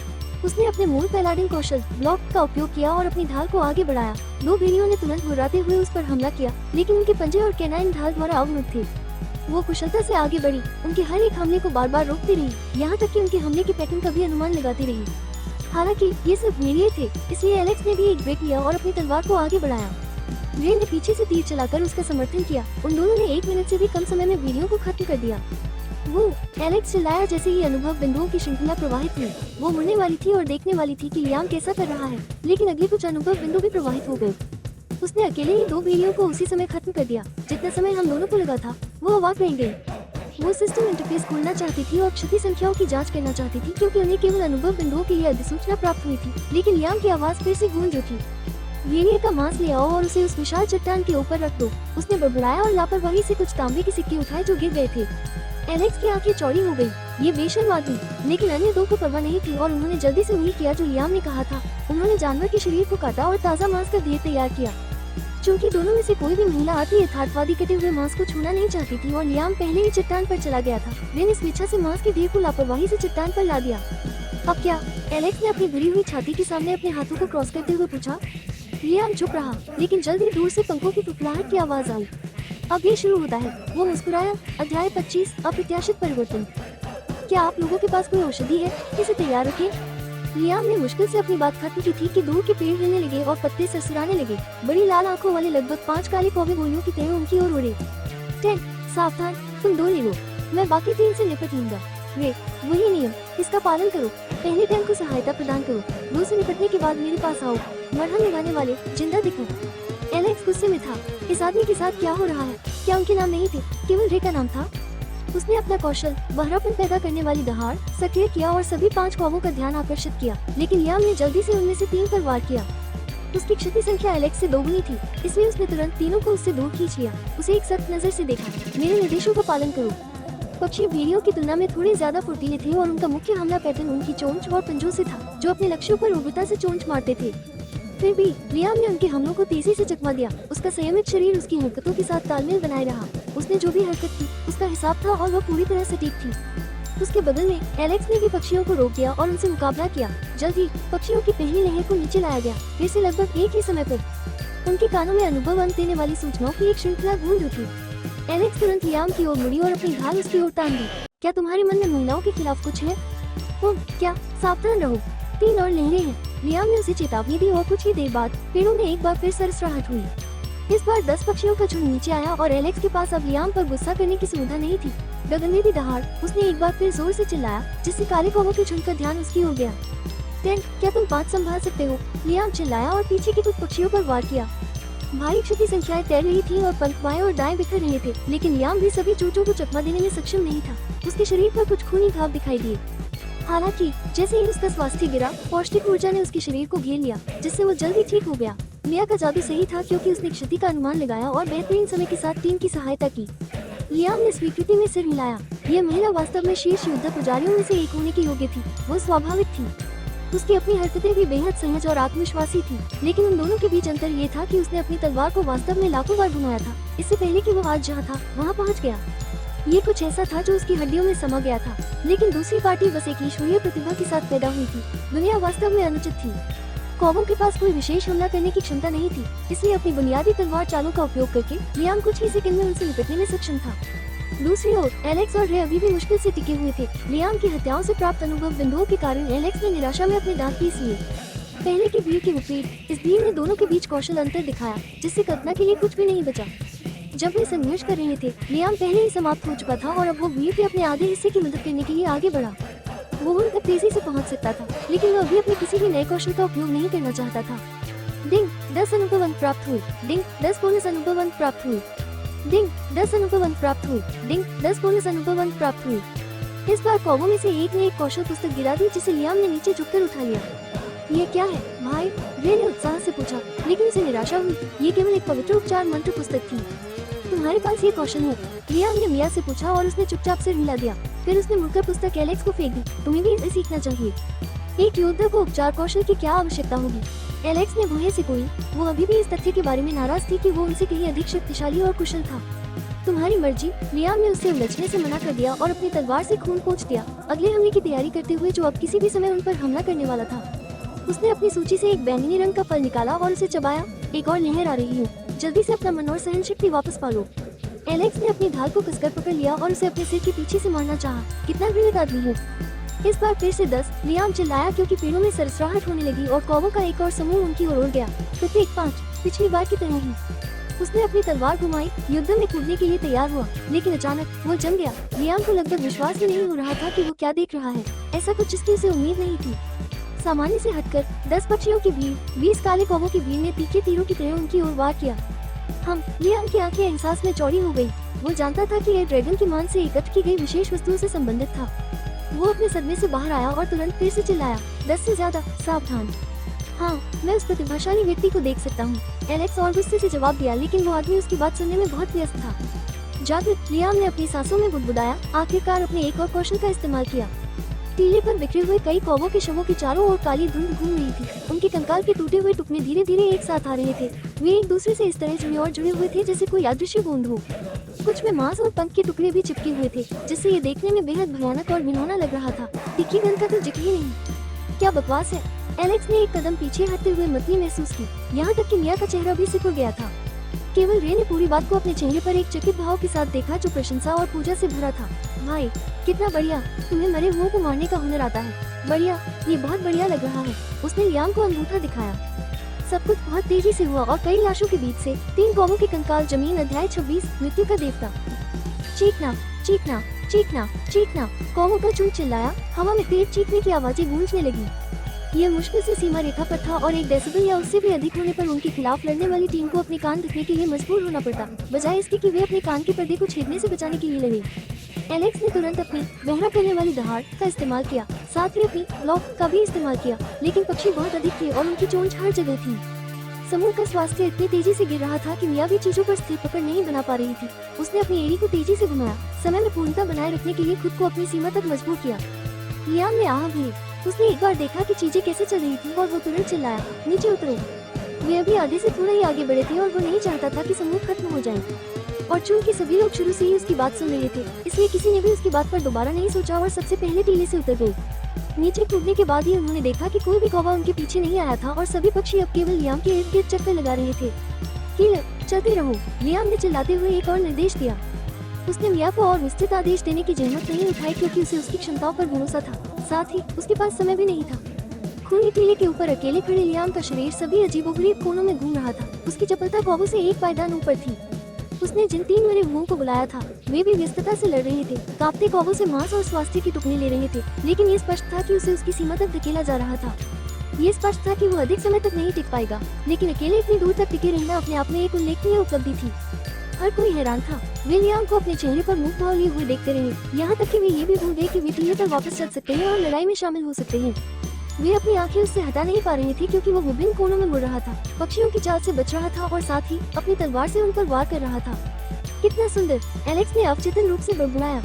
उसने अपने मूल पैलाडिन कौशल ब्लॉक का उपयोग किया और अपनी ढाल को आगे बढ़ाया। 2 भेड़ियों ने तुरंत घुराते हुए उस पर हमला किया, लेकिन उनके पंजे और कैनाइन ढाल द्वारा अवरुद्ध थे। वो कुशलता से आगे बढ़ी, उनके हर एक हमले को बार बार रोकती रही, यहाँ तक कि उनके हमले के पैटर्न का भी अनुमान लगाती रही। हालांकि ये सिर्फ भेड़िए थे, इसलिए एलेक्स ने भी एक ब्रेक लिया और अपनी तलवार को आगे बढ़ाया। रे ने पीछे से तीर चलाकर उसका समर्थन किया। उन दोनों ने 1 मिनट से भी कम समय में भेड़ियों को खत्म कर दिया। वो एलेक्स चिल्लाया जैसे ही अनुभव बिंदुओं की श्रृंखला प्रवाहित हुई। वो मुड़ने वाली थी और देखने वाली थी कि लियाम कैसा कर रहा है, लेकिन अगले कुछ अनुभव बिंदु भी प्रवाहित हो गए। उसने अकेले ही 2 भेड़ियों को उसी समय खत्म कर दिया जितना समय हम दोनों को लगा था। वो अवाक रह गई। वो सिस्टम इंटरफेस खोलना चाहती थी और क्षति संख्याओं की जांच करना चाहती थी क्योंकि उन्हें केवल अनुभव बिंदुओं के लिए अधिसूचना प्राप्त हुई थी, लेकिन लियाम की आवाज फिर से गूंज उठी। भेड़िए का मांस ले आओ और उसे उस विशाल चट्टान के ऊपर रख दो। उसने बड़बड़ाया और लापरवाही से कुछ तांबे के सिक्के उठाए जो गिर गए थे। एलेक्स की आंखें चौड़ी हो गई। ये बेशर्म आदमी, लेकिन अन्य 2 को परवाह नहीं थी और उन्होंने जल्दी से वही किया जो लियाम ने कहा था। उन्होंने जानवर के शरीर को काटा और ताज़ा मांस का ढेर तैयार किया। चूंकि दोनों में से कोई भी महिला आती यथार्थवादी कटे हुए मांस को छूना नहीं चाहती थी और लियाम पहले ही चट्टान पर चला गया था, वे स्वेच्छा से मांस के ढेर को लापरवाही से चट्टान पर ला दिया। अब क्या? एलेक्स ने अपनी भरी हुई छाती के सामने अपने हाथों को क्रॉस करते हुए पूछा। लियाम चुप रहा, लेकिन जल्द ही दूर से पंखों की फुफलाहट की आवाज आई। अब ये शुरू होता है, वो मुस्कुराया। अध्याय 25, अप्रत्याशित परिवर्तन। क्या आप लोगों के पास कोई औषधि है? इसे तैयार रखें। लियाम ने मुश्किल से अपनी बात खत्म की थी कि दूर के पेड़ हिलने लगे और पत्ते सरसराने लगे। बड़ी लाल आंखों वाले लगभग 5 काले कौवे गोलियों की तरह उनकी ओर उड़े। टैंक, सावधान, तुम 2 ले लो, मैं बाकी 3 से निपट लूंगा। वे वही नियम, इसका पालन करो। पहले टैंक को सहायता प्रदान करो, 2 से निपटने के बाद मेरे पास आओ। मरहम लगाने वाले, जिंदा दिखो। एलेक्स गुस्से में था। इस आदमी के साथ क्या हो रहा है? क्या उनके नाम नहीं थे, केवल रे का नाम था? उसने अपना कौशल बहरापन पैदा करने वाली दहाड़ सक्रिय किया और सभी 5 कौवों का ध्यान आकर्षित किया, लेकिन लियाम ने जल्दी से उनमें से 3 पर वार किया। उसकी क्षति संख्या एलेक्स से दोगुनी थी, इसलिए उसने तुरंत तीनों को उससे दूर खींच लिया। उसे एक सख्त नजर से देखा। मेरे निर्देशों का पालन करो। पक्षी भेड़ियों की तुलना में थोड़े ज्यादा फुर्तीले थे और उनका मुख्य हमला पैटर्न उनकी चोंच और पंजों से था, जो अपने लक्ष्यों पर उग्रता से चोंच मारते थे। फिर भी लियाम ने उनके हमलों को तेजी से चकमा दिया। उसका संयमित शरीर उसकी हरकतों के साथ तालमेल बनाए रहा। उसने जो भी हरकत की उसका हिसाब था और वह पूरी तरह सटीक थी। उसके बगल में एलेक्स ने भी पक्षियों को रोक दिया और उनसे मुकाबला किया। जल्द ही पक्षियों की पहली लहर को नीचे लाया गया, फिर से लगभग एक ही समय पर। उनके कानों में अनुभव अंत देने वाली सूचनाओं की एक श्रृंखला गूंज उठी। एलेक्स तुरंत लियाम की ओर मुड़ी और अपनी ढाल उसकी ओर तान दी। क्या तुम्हारे मन में महिलाओं के खिलाफ कुछ है? क्या? सावधान रहो, 3 और लहरें हैं। लियाम ने उसे चेतावनी दी और कुछ ही देर बाद पेड़ों में एक बार फिर सरसराहट हुई। इस बार 10 पक्षियों का झुंड नीचे आया और एलेक्स के पास अब लियाम पर गुस्सा करने की सुविधा नहीं थी। गगनभेदी दहाड़, उसने एक बार फिर जोर से चिल्लाया, जिससे काले कौवों के झुंड का ध्यान उसकी ओर गया। टैंक, क्या तुम 5 संभाल सकते हो? लियाम चिल्लाया और पीछे के कुछ पक्षियों पर वार किया। भारी क्षति संख्याएं तैर रही थी और पंख बाएं और दाएं बिखर रहे थे, लेकिन लियाम भी सभी चोचों को चकमा देने में सक्षम नहीं था। उसके शरीर पर कुछ खूनी घाव दिखाई दिए। हालांकि जैसे ही उसका स्वास्थ्य गिरा, पौष्टिक ऊर्जा ने उसके शरीर को घेर लिया, जिससे वो जल्दी ठीक हो गया। लिया का जादू सही था क्योंकि उसने क्षति का अनुमान लगाया और बेहतरीन समय के साथ टीम की सहायता की। लियाम ने स्वीकृति में सिर हिलाया। यह महिला वास्तव में शीर्ष योद्धा पुजारियों में से एक होने की योग्य थी। वो स्वाभाविक थी। उसकी अपनी हरकतें भी बेहद सहज और आत्मविश्वासी थी, लेकिन उन दोनों के बीच अंतर ये था कि उसने अपनी तलवार को वास्तव में लाखों बार घुमाया था, इससे पहले कि वो आज जहाँ था वहाँ पहुँच गया। ये कुछ ऐसा था जो उसकी हड्डियों में समा गया था। लेकिन दूसरी पार्टी बस एक ईश्वरीय प्रतिभा के साथ पैदा हुई थी। दुनिया वास्तव में अनुचित थी। कौवों के पास कोई विशेष हमला करने की क्षमता नहीं थी, इसलिए अपनी बुनियादी तलवार चालों का उपयोग करके लियाम कुछ ही सेकंड में उनसे निपटने में सक्षम था। दूसरी ओर एलेक्स और रे अभी भी मुश्किल से टिके हुए थे। लियाम की हत्याओं से प्राप्त अनुभव बिंदुओं के कारण एलेक्स ने निराशा में अपने दांत पीस लिए। पहले की भीड़ के विपरीत इस भीड़ ने दोनों के बीच कौशल अंतर दिखाया, जिससे कल्पना के लिए कुछ भी नहीं बचा। जब वे संघर्ष कर रहे थे, लियाम पहले ही समाप्त हो चुका था और अब वो भीड़ के अपने आधे हिस्से की मदद करने के लिए आगे बढ़ा। वो उन तक तेजी से पहुंच सकता था, लेकिन वो अभी अपने किसी भी नए कौशल का उपयोग नहीं करना चाहता था। डिंग 10 अनुभव अंक प्राप्त हुए। डिंग 10 बोनस अनुभव अंक प्राप्त हुए। डिंग 10 अनुभव अंक प्राप्त हुए। डिंग 10 बोनस अनुभव अंक प्राप्त हुए। इस बार कौवों में से एक ने एक कौशल पुस्तक गिरा दी, जिसे लियाम ने नीचे झुककर उठा लिया। ये क्या है भाई? रे ने उत्साह से पूछा, लेकिन उसे निराशा हुई। ये केवल एक पवित्र उपचार मंत्र पुस्तक थी। तुम्हारे पास ये कौशल है? लियाम ने मिया से पूछा और उसने चुपचाप सिर हिला दिया। फिर उसने मुड़कर पुस्तक एलेक्स को फेंक दी। तुम्हें भी इसे सीखना चाहिए। एक योद्धा को उपचार कौशल की क्या आवश्यकता होगी? एलेक्स ने भुहे से कोई। वो अभी भी इस तथ्य के बारे में नाराज थी कि वो उनसे कहीं अधिक शक्तिशाली और कुशल था। तुम्हारी मर्जी। लियाम ने उससे उलझने से मना कर दिया और अपनी तलवार से खून पोंछ दिया, अगले हमले की तैयारी करते हुए जो अब किसी भी समय उन पर हमला करने वाला था। उसने अपनी सूची से एक बैंगनी रंग का फल निकाला और उसे चबाया। एक और लहर आ रही है, जल्दी से अपना मन और सहन शक्ति वापस पालो। एलेक्स ने अपनी ढाल को कसकर पकड़ लिया और उसे अपने सिर के पीछे से मारना चाहा। कितना घृणित आदमी है। इस बार फिर से 10। लियाम चिल्लाया क्योंकि पेड़ों में सरसराहट होने लगी और कौवों का एक और समूह उनकी ओर उड़ गया। प्रत्येक 5, पिछली बार की तरह ही। उसने अपनी तलवार घुमाई, युद्ध में कूदने के लिए तैयार हुआ, लेकिन अचानक वो जम गया। लियाम को लगभग विश्वास ही नहीं हो रहा था कि वो क्या देख रहा है। ऐसा कुछ जिसकी उसे उम्मीद नहीं थी। सामान्य से हटकर 10 पक्षियों की भीड़, 20 काले कौवों की भीड़ ने तीखे तीरों की तरह उनकी ओर वार किया। लियाम की आंखें एहसास में चौड़ी हो गई। वो जानता था कि यह ड्रैगन की मान से एकत्र की गई विशेष वस्तुओं से संबंधित था। वो अपने सदमे से बाहर आया और तुरंत फिर से चिल्लाया, 10 से ज्यादा, सावधान। हाँ, मैं उस प्रतिभाशाली व्यक्ति को देख सकता हूँ। एलेक्स और गुस्से से जवाब दिया, लेकिन वो आदमी उसकी बात सुनने में बहुत व्यस्त था। जागृत लियाम ने अपनी सांसों में बुदबुदाया, आखिरकार अपने एक और कौशल का इस्तेमाल किया। टीले पर बिखरे हुए कई कौवों के शवों के चारों ओर काली धुंध घूम रही थी। उनके कंकाल के टूटे हुए टुकड़े धीरे धीरे एक साथ आ रहे थे। वे एक दूसरे से इस तरह जुड़े और जुड़े हुए थे जैसे कोई अदृश्य बूंद हो। कुछ में मांस और पंख के टुकड़े भी चिपके हुए थे, जिससे ये देखने में बेहद भयानक और घिनौना लग रहा था। तिखी गंध का तो जिक्र ही नहीं। क्या बकवास है। एलेक्स ने एक कदम पीछे हटते हुए मतली महसूस की। यहाँ तक कि मिया का चेहरा भी सिकुड़ गया था। केवल रे ने पूरी बात को अपने चेहरे पर एक चकित भाव के साथ देखा, जो प्रशंसा और पूजा से भरा था। भाई, कितना बढ़िया, तुम्हें मरे हुओं को मारने का हुनर आता है। बढ़िया, ये बहुत बढ़िया लग रहा है। उसने लियाम को अंगूठा दिखाया। सब कुछ बहुत तेजी से हुआ और कई लाशों के बीच से 3 कौवों के कंकाल जमीन। अध्याय 26, मृत्यु का देवता। चीखना, चीखना, चीखना, चीखना। कौवों का झुंड चिल्लाया। हवा में तेज चीखने की आवाजें गूंजने लगी। यह मुश्किल से सीमा रेखा पर था और 1 डेसिबल या उससे भी अधिक होने पर उनके खिलाफ लड़ने वाली टीम को अपने कान ढकने के लिए मजबूर होना पड़ता, बजाय इसके कि वे अपने कान के पर्दे को छेदने से बचाने के लिए लड़े। एलेक्स ने तुरंत अपनी बहरा करने वाली दहाड़ का इस्तेमाल किया, साथ ही अपनी लॉक का भी इस्तेमाल किया, लेकिन पक्षी बहुत अधिक थे और उनकी चोंच हर जगह थी। समूह का स्वास्थ्य इतनी तेजी से गिर रहा था कि मिया भी चीजों पर स्थिर पकड़ नहीं बना पा रही थी। उसने अपनी एड़ी को तेजी से घुमाया, समय में पूर्णता बनाए रखने के लिए खुद को अपनी सीमा तक मजबूर किया। लियाम ने आह भरी। उसने एक बार देखा कि चीजें कैसे चल रही थी और वो तुरंत चिल्लाया, नीचे उतरो। वे अभी आधे से थोड़ा ही आगे बढ़े थे और वो नहीं चाहता था कि समूह खत्म हो जाए। और चूंकि सभी लोग शुरू से ही उसकी बात सुन रहे थे, इसलिए किसी ने भी उसकी बात पर दोबारा नहीं सोचा और सबसे पहले टीले से उतर गए। नीचे कूदने के बाद ही उन्होंने देखा कि कोई भी कौवा उनके पीछे नहीं आया था और सभी पक्षी अब केवल लियाम के इर्द गिर्द चक्कर लगा रहे थे। कीलर, चलते रहो, लियाम ने चिल्लाते हुए एक और निर्देश दिया। उसने मिया को और विस्तृत आदेश देने की जहमत नहीं उठाई क्योंकि उसे उसकी क्षमताओं पर भरोसा था, साथ ही उसके पास समय भी नहीं था। खूनी टीले के ऊपर अकेले खड़े लियाम का शरीर सभी अजीबोगरीब कोनों में घूम रहा था। उसकी चपलता कौवों से एक पायदान ऊपर थी। उसने जिन 3 मरे हुओं को बुलाया था, वे भी व्यस्तता से लड़ रहे थे, कांपते कौवों से मांस और स्वास्थ्य की टुकड़े ले रहे थे, लेकिन ये स्पष्ट था कि उसे उसकी सीमा तक धकेला जा रहा था। ये स्पष्ट था कि वो अधिक समय तक नहीं टिक पाएगा, लेकिन अकेले इतनी दूर तक टिके रहना अपने आप में एक उल्लेखनीय उपलब्धि थी। हर कोई हैरान था। वे लियाम को अपने चेहरे पर मुंह भाव लिए हुए देखते रहे, यहाँ तक कि वे ये भी भूल गए कि वे टीले पर वापस चल सकते हैं और लड़ाई में शामिल हो सकते हैं। वे अपनी आंखें उससे हटा नहीं पा रहे थे क्योंकि वो विभिन्न कोनों में मुड़ रहा था, पक्षियों की चाल से बच रहा था और साथ ही अपनी तलवार से उन पर वार कर रहा था। कितना सुंदर, एलेक्स ने अवचेतन रूप से बड़बड़ाया।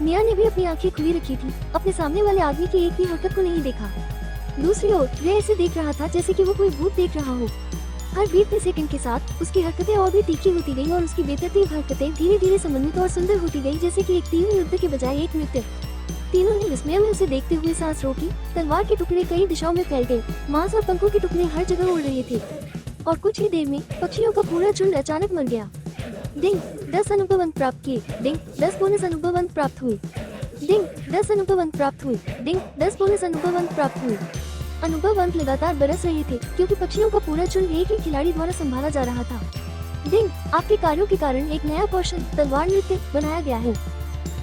मिया ने भी अपनी आंखें खुली रखी थी, अपने सामने वाले आदमी की एक भी हरकत को नहीं देखा। दूसरी ओर वह ऐसे देख रहा था जैसे कि वो कोई भूत देख रहा हो। हर बीतते सेकंड के साथ उसकी हरकतें और भी तीखी होती गई और उसकी बेतरतीब हरकतें धीरे धीरे समन्वित और सुंदर होती गई, जैसे कि एक तीव्र युद्ध के बजाय एक नृत्य। तीनों ने विस्मय में उसे देखते हुए सांस रोकी। तलवार के टुकड़े कई दिशाओं में फैल गए, मांस और पंखों के टुकड़े हर जगह उड़ रहे थे और कुछ ही देर में पक्षियों का पूरा झुंड अचानक मर गया। डिंग, 10 अनुभव अंक प्राप्त किए। डिंग, 10 बोनस अनुभव अंक प्राप्त हुए। डिंग, 10 अनुभव अंक प्राप्त हुए। डिंग, 10 बोनस अनुभव अंक प्राप्त हुए। अनुभव अंक लगातार बरस रहे थे क्योंकि पक्षियों का पूरा झुंड एक ही खिलाड़ी द्वारा संभाला जा रहा था। डिंग, आपके कार्यों के कारण एक नया कौशल तलवार नृत्य बनाया गया है।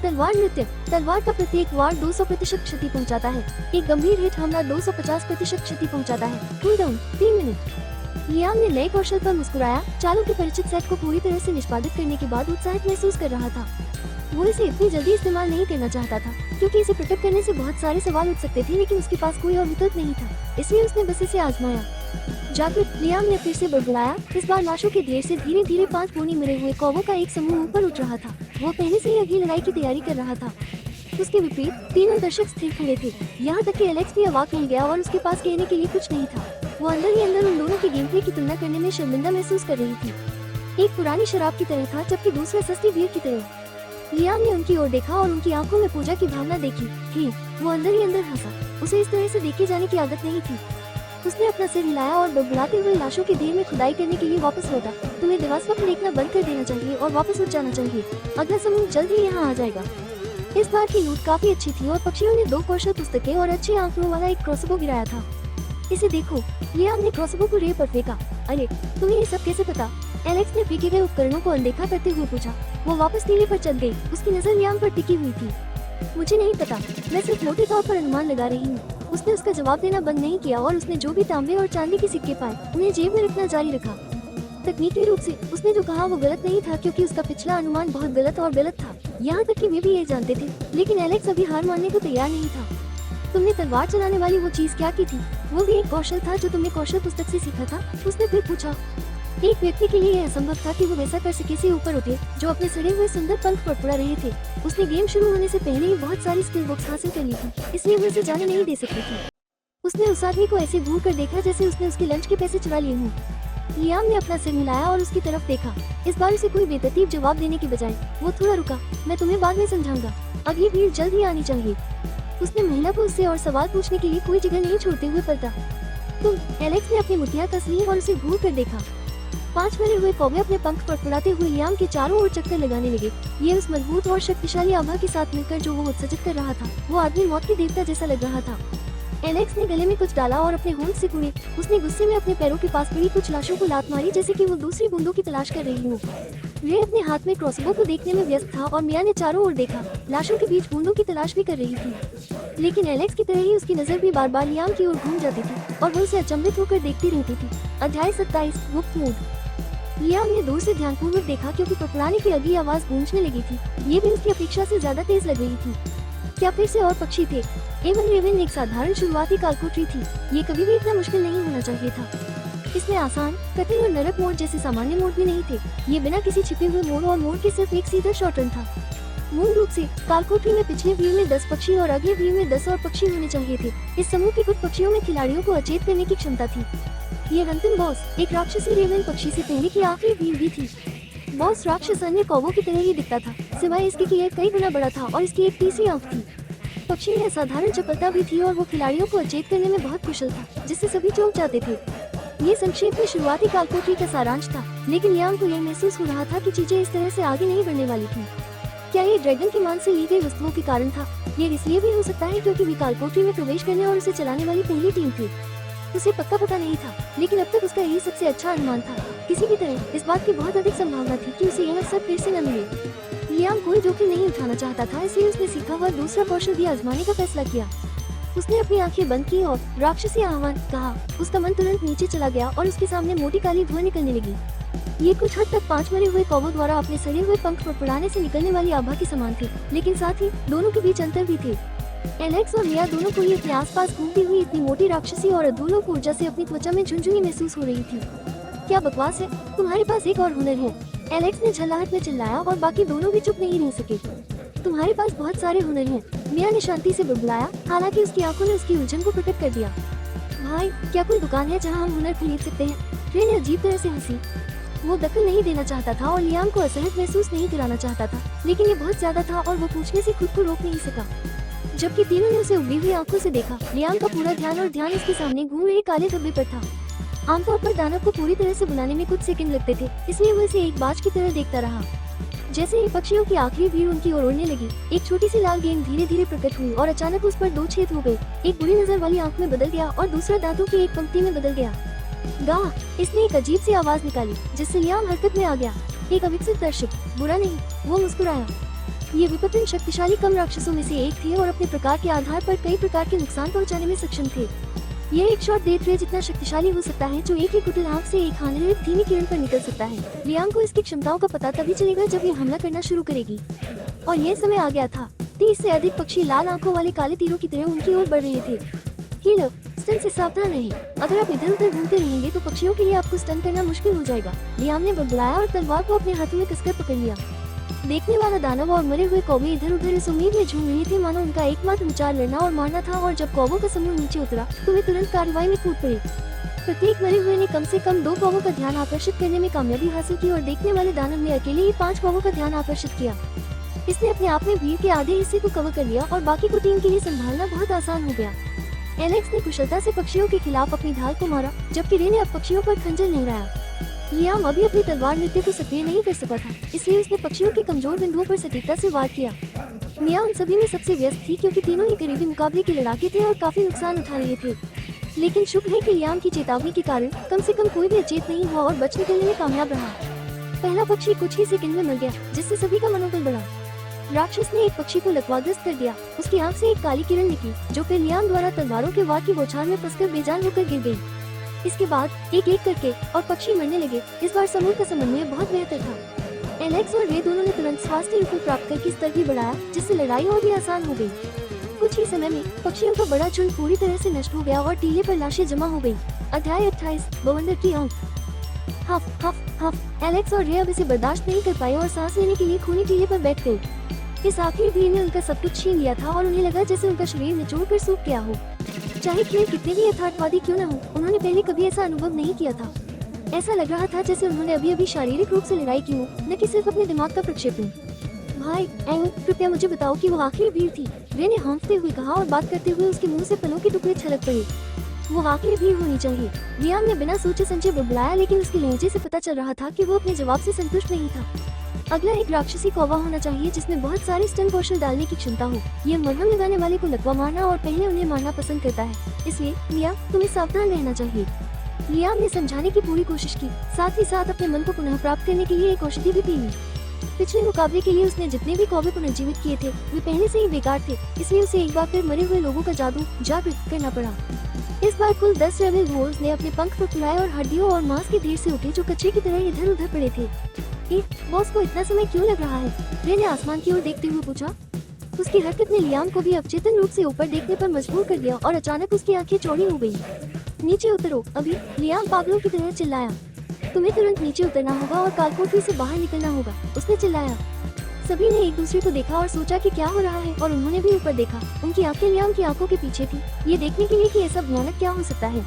तलवार नृत्य, तलवार का प्रत्येक वार 200% क्षति पहुंचाता है। एक गंभीर हिट हमला 250% क्षति पहुंचाता है। Cool down 3 minute. लियाम ने नए कौशल पर मुस्कुराया। चालों के परिचित सेट को पूरी तरह से निष्पादित करने के बाद उत्साहित महसूस कर रहा था। वो इसे इतनी जल्दी इस्तेमाल नहीं करना चाहता था क्योंकि इसे प्रकट करने से बहुत सारे सवाल उठ सकते थे, लेकिन उसके पास कोई और विकल्प नहीं था, इसलिए उसने बस इसे आजमाया। जागृत, लियाम ने फिर से बड़बड़ाया। इस बार लाशों के ढेर से धीरे धीरे 5 पूनी मरे हुए कौवों का एक समूह ऊपर उठ रहा था। वो पहले से ही अगली लड़ाई की तैयारी कर रहा था। उसके विपरीत तीनों दर्शक स्थिर खड़े थे, यहाँ तक कि एलेक्स भी अवाक रह गया और उसके पास कहने के लिए कुछ नहीं था। वो अंदर ही अंदर उन दोनों की गेम प्ले की तुलना करने में शर्मिंदा महसूस कर रही थी। एक पुरानी शराब की तरह था जबकि दूसरा सस्ती बियर की तरह। लियाम ने उनकी ओर देखा और उनकी आंखों में पूजा की भावना देखी। वो अंदर ही अंदर हंसा। उसे इस तरह से देखे जाने की आदत नहीं थी। उसने अपना सिर हिलाया और बड़बड़ाते हुए लाशों के ढेर में खुदाई करने के लिए वापस लौटा। तुम्हें दिवास्वप्न देखना बंद कर देना चाहिए और वापस उठ जाना चाहिए। अगला समूह जल्द ही यहाँ आ जाएगा। इस बार की लूट काफी अच्छी थी और पक्षियों ने 2 कौशल पुस्तकें और अच्छे आंकड़ों वाला एक क्रॉसबो गिराया था। इसे देखो, लियाम ने क्रॉसबो को रे पर फेंका। अरे, तुम्हें ये सब कैसे पता? एलेक्स ने फेंके गए उपकरणों को अनदेखा करते हुए पूछा। वो वापस टीले पर चल गई। उसकी नजर लियाम पर टिकी हुई थी। मुझे नहीं पता, मैं सिर्फ मोटे तौर पर अनुमान लगा रही हूँ। उसने उसका जवाब देना बंद नहीं किया और उसने जो भी तांबे और चांदी के सिक्के पाए उन्हें जेब में रखना जारी रखा। तकनीकी रूप से उसने जो कहा वो गलत नहीं था क्योंकि उसका पिछला अनुमान बहुत गलत और गलत था, यहाँ तक कि वे भी ये जानते थे। लेकिन एलेक्स अभी हार मानने को तैयार नहीं था। तुमने तलवार चलाने वाली वो चीज क्या की थी? वो भी एक कौशल था जो तुमने कौशल पुस्तक से सीखा था? उसने फिर पूछा। एक व्यक्ति के लिए यह असंभव था कि वो वैसा कर सके से ऊपर उठे जो अपने सड़े हुए सुंदर पंख फड़फड़ा रहे थे। उसने गेम शुरू होने से पहले ही बहुत सारी स्किल बुक्स हासिल कर ली थी, इसलिए वो इसे जाने नहीं दे सकती थी। उसने उस आदमी को ऐसे घूर कर देखा जैसे उसने उसके लंच के पैसे चुरा लिए हों। लियाम ने अपना सिर हिलाया और उसकी तरफ देखा। इस बार उसे कोई बेतरतीब जवाब देने के बजाय वो थोड़ा रुका। मैं तुम्हें बाद में समझाऊंगा, अगली भीड़ जल्द ही आनी चाहिए। उसने महिला को उससे और सवाल पूछने के लिए कोई जगह नहीं छोड़ते हुए पलटा। एलेक्स ने अपनी मुठ्ठियां कस ली और उसे घूर कर देखा। 5 मरे हुए कौवे अपने पंख फड़फड़ाते हुए लियाम के चारों ओर चक्कर लगाने लगे। ये उस मजबूत और शक्तिशाली आभा के साथ मिलकर जो वो उत्सर्जित कर रहा था, वो आदमी मौत के देवता जैसा लग रहा था। एलेक्स ने गले में कुछ डाला और अपने होंठ से कूदे। उसने गुस्से में अपने पैरों के पास पड़ी कुछ लाशों को लात मारी जैसे कि वो दूसरी बूंदों की तलाश कर रही हो। रे अपने हाथ में क्रॉसबो को देखने में व्यस्त था और मिया ने चारों ओर देखा, लाशों के बीच बूंदों की तलाश भी कर रही थी। लेकिन एलेक्स की तरह ही उसकी नजर भी बार बार लियाम की ओर घूम जाती थी और वो उसे अचंभित होकर देखती रहती थी। अध्याय 27 गुप्त मूड। लियाम ने दूर से ध्यानपूर्वक देखा क्योंकि पपड़ाने की अगली आवाज गूंजने लगी थी। ये भी उसकी अपेक्षा से ज्यादा तेज लग रही थी। क्या फिर से और पक्षी थे? एवन रेवन एक साधारण शुरुआती कालकोटरी थी। ये कभी भी इतना मुश्किल नहीं होना चाहिए था। इसमें आसान, कठिन और नरक मोड जैसे सामान्य मोड भी नहीं थे। ये बिना किसी छिपे हुए मोड और मोड के सिर्फ एक सीधा शॉर्ट रन था। मूल रूप से कालकोटरी में पिछले व्यू में 10 पक्षी और अगले व्यू में 10 और पक्षी होने चाहिए थे। इस समूह के कुछ पक्षियों में खिलाड़ियों को अचेत करने की क्षमता थी। ये अंतिम बॉस एक राक्षसी रेवन पक्षी से पहले की आखिरी भीड़ भी थी। बॉस राक्षस अन्य कौवों की तरह ही दिखता था, सिवाय इसके कि यह कई गुना बड़ा था और इसकी एक तीसरी आंख थी। पक्षी में असाधारण चपलता भी थी और वो खिलाड़ियों को अचेत करने में बहुत कुशल था, जिससे सभी चौंक जाते थे। ये संक्षेप में शुरुआती कालकोटरी का सारांश था, लेकिन लियाम को यह महसूस हो रहा था कि चीजें इस तरह से आगे नहीं बढ़ने वाली थी। क्या ये ड्रैगन के मान से ली गई वस्तुओं के कारण था? ये इसलिए भी हो सकता है क्योंकि वे कालकोटरी में प्रवेश करने और उसे चलाने वाली पहली टीम थी। उसे पक्का पता नहीं था, लेकिन अब तक उसका यही सबसे अच्छा अनुमान था। किसी भी तरह इस बात की बहुत अधिक संभावना थी कि उसे यह अवसर फिर से न मिले। लियाम कोई जोखिम नहीं उठाना चाहता था, इसलिए उसने सीखा हुआ दूसरा कौशल भी आजमाने का फैसला किया। उसने अपनी आंखें बंद की और राक्षसी आह्वान कहा। उसका मन तुरंत नीचे चला गया और उसके सामने मोटी काली धुआं निकलने लगी। ये कुछ हद तक 5 मरे हुए कौवों द्वारा अपने सड़े हुए पंख फड़फड़ाने से निकलने वाली आभा के समान थे, लेकिन साथ ही दोनों के बीच अंतर भी थे। एलेक्स और मिया दोनों को ही अपने आसपास घूमती हुई इतनी मोटी राक्षसी और अधूलोक ऊर्जा से अपनी त्वचा में झुनझुनी महसूस हो रही थी। क्या बकवास है, तुम्हारे पास एक और हुनर है, एलेक्स ने झल्लाहट में चिल्लाया और बाकी दोनों भी चुप नहीं रह सके। तुम्हारे पास बहुत सारे हुनर हैं, मिया ने शांति से बुड़बुड़ाया, हालांकि उसकी आंखों ने उसकी उलझन को प्रकट कर दिया। भाई, क्या कोई दुकान है जहां हम हुनर खरीद सकते हैं? रे ने अजीब तरह से हंसी। वो दखल नहीं देना चाहता था और लियाम को असहज महसूस नहीं कराना चाहता था, लेकिन ये बहुत ज्यादा था और वो पूछने से खुद को रोक नहीं सका। जबकि तीनों ने उसे उबली हुई आंखों से देखा, लियाम का पूरा ध्यान उसके सामने घूम रहे काले धब्बे पर था। आमतौर पर दानव को पूरी तरह से बुलाने में कुछ सेकंड लगते थे, इसलिए वो इसे एक बाज की तरह देखता रहा। जैसे ही पक्षियों की आखिरी भीड़ उनकी ओर उड़ने लगी, एक छोटी सी लाल गेंद धीरे धीरे प्रकट हुई और अचानक उस पर 2 छेद हो गए। एक बुरी नजर वाली आंख में बदल गया और दूसरा दांतों की एक पंक्ति में बदल गया। गाह! इसने एक अजीब सी आवाज निकाली, जिससे लियाम हरकत में आ गया। एक अविकसित दर्शक, बुरा नहीं, वो मुस्कुराया। ये विपत्तिन शक्तिशाली कम राक्षसों में से एक थे और अपने प्रकार के आधार पर कई प्रकार के नुकसान पहुंचाने में सक्षम थे। ये एक शॉट डेथ रे जितना शक्तिशाली हो सकता है, जो एक ही कुटिल आंख से एक हानिरहित धीमी किरण पर निकल सकता है। लियाम को इसकी क्षमताओं का पता तभी चलेगा जब ये हमला करना शुरू करेगी। और ये समय आ गया था। 30 से अधिक पक्षी लाल आंखों वाले काले तीरों की तरह उनकी ओर बढ़ रहे थे। हीलर, स्टन से सावधान रहें। अगर आप इधर उधर घूमते रहेंगे तो पक्षियों के लिए आपको स्टन करना मुश्किल हो जाएगा। लियाम ने बड़बड़ाया और तलवार को अपने हाथों में कसकर पकड़ लिया। देखने वाला दानव और मरे हुए कौवे इधर उधर इस उम्मीद में झूम रहे थे मानो उनका एकमात्र विचार लड़ना और मारना था, और जब कौवों का समूह नीचे उतरा तो वे तुरंत कार्रवाई में कूद पड़े। प्रत्येक मरे हुए ने कम से कम 2 कौवों का ध्यान आकर्षित करने में कामयाबी हासिल की और देखने वाले दानव ने अकेले ही 5 कौवों का ध्यान आकर्षित किया। इसने अपने आप में भीड़ के आधे हिस्से को कवर कर लिया और बाकी को टीम के लिए संभालना बहुत आसान हो गया। एलेक्स ने कुशलता से पक्षियों के खिलाफ अपनी ढाल को मारा, जबकि रे ने अब पक्षियों पर खंजर लहराया। लियाम अभी अपनी तलवार नृत्य को सक्रिय नहीं कर सका था, इसलिए उसने पक्षियों के कमजोर बिंदुओं पर सटीकता से वार किया। मिया उन सभी में सबसे व्यस्त थी, क्योंकि तीनों ही करीबी मुकाबले के लड़ाके थे और काफी नुकसान उठा रहे थे। लेकिन शुक्र है कि लियाम की चेतावनी के कारण कम से कम कोई भी अचेत नहीं हुआ और बच निकलने में कामयाब रहा। पहला पक्षी कुछ ही सेकंड में मर गया, जिससे सभी का मनोबल बढ़ा। राक्षस ने एक पक्षी को लकवाग्रस्त कर दिया। उसकी आंख से एक काली किरण निकली, जो फिर लियाम द्वारा तलवारों के वार की बौछार में फंसकर बेजान होकर गिर गई। इसके बाद एक एक करके और पक्षी मरने लगे। इस बार समूह का समन्वय बहुत बेहतर था। एलेक्स और रे दोनों ने तुरंत स्वास्थ्य रिफिल प्राप्त करके स्तर भी बढ़ाया, जिससे लड़ाई और भी आसान हो गई। कुछ ही समय में पक्षियों का बड़ा झुंड पूरी तरह से नष्ट हो गया और टीले पर लाशें जमा हो गई। अध्याय 28, बवंडर की आंख। हफ हफ हफ। एलेक्स और रे अब इसे बर्दाश्त नहीं कर पाए और सांस लेने के लिए खूनी टीले पर बैठ गए। इस आखिरी भीड़ ने उनका सब कुछ छीन लिया था और उन्हें लगा जैसे उनका शरीर निचोड़ कर सूख गया हो। चाहे खेल कितने भी यथार्थवादी क्यों न हो, उन्होंने पहले कभी ऐसा अनुभव नहीं किया था। ऐसा लग रहा था जैसे उन्होंने अभी अभी शारीरिक रूप से लड़ाई की हो, न कि सिर्फ अपने दिमाग का प्रक्षेपण। भाई कृपया मुझे बताओ कि वो आखिरी भीड़ थी, रे ने हाँफते हुए कहा और बात करते हुए उसके मुंह से पलों के टुकड़े छलक पड़े। वो आखिरी भीड़ होनी चाहिए, लियाम ने बिना सोचे समझे बुड़बुड़ाया, लेकिन उसके लहजे से पता चल रहा था कि वो अपने जवाब से संतुष्ट नहीं था। अगला एक राक्षसी कौवा होना चाहिए जिसमें बहुत सारे स्टन कौशल डालने की क्षमता हो। यह मरहम लगाने वाले को लकवा मारना और पहले उन्हें मारना पसंद करता है, इसलिए लिया तुम्हें सावधान रहना चाहिए। लियाम ने समझाने की पूरी कोशिश की, साथ ही साथ अपने मन को पुनः प्राप्त करने के लिए एक औषधि भी पी ली। पिछले मुकाबले के लिए उसने जितने भी कौवे पुनर्जीवित किए थे वे पहले से ही बेकार थे, इसलिए उसे एक बार फिर मरे हुए लोगों का जादू जागृत करना पड़ा। इस बार कुल 10 रेबल वोल्स ने अपने पंख फुलाए और हड्डियों और मांस के ढेर से उठे जो कच्चे की तरह इधर उधर पड़े थे। बॉस को इतना समय क्यों लग रहा है? रे ने आसमान की ओर देखते हुए पूछा। उसकी हरकत ने लियाम को भी अवचेतन रूप से ऊपर देखने पर मजबूर कर दिया और अचानक उसकी आंखें चौड़ी हो गई। नीचे उतरो अभी, लियाम पागलों की तरह चिल्लाया। तुम्हें तुरंत नीचे उतरना होगा और कालकोठरी से बाहर निकलना होगा, उसने चिल्लाया। सभी ने एक दूसरे को देखा और सोचा कि क्या हो रहा है, और उन्होंने भी ऊपर देखा। उनकी आंखें लियाम की आंखों के पीछे थी, ये देखने के लिए कि ऐसा भयानक क्या हो सकता है।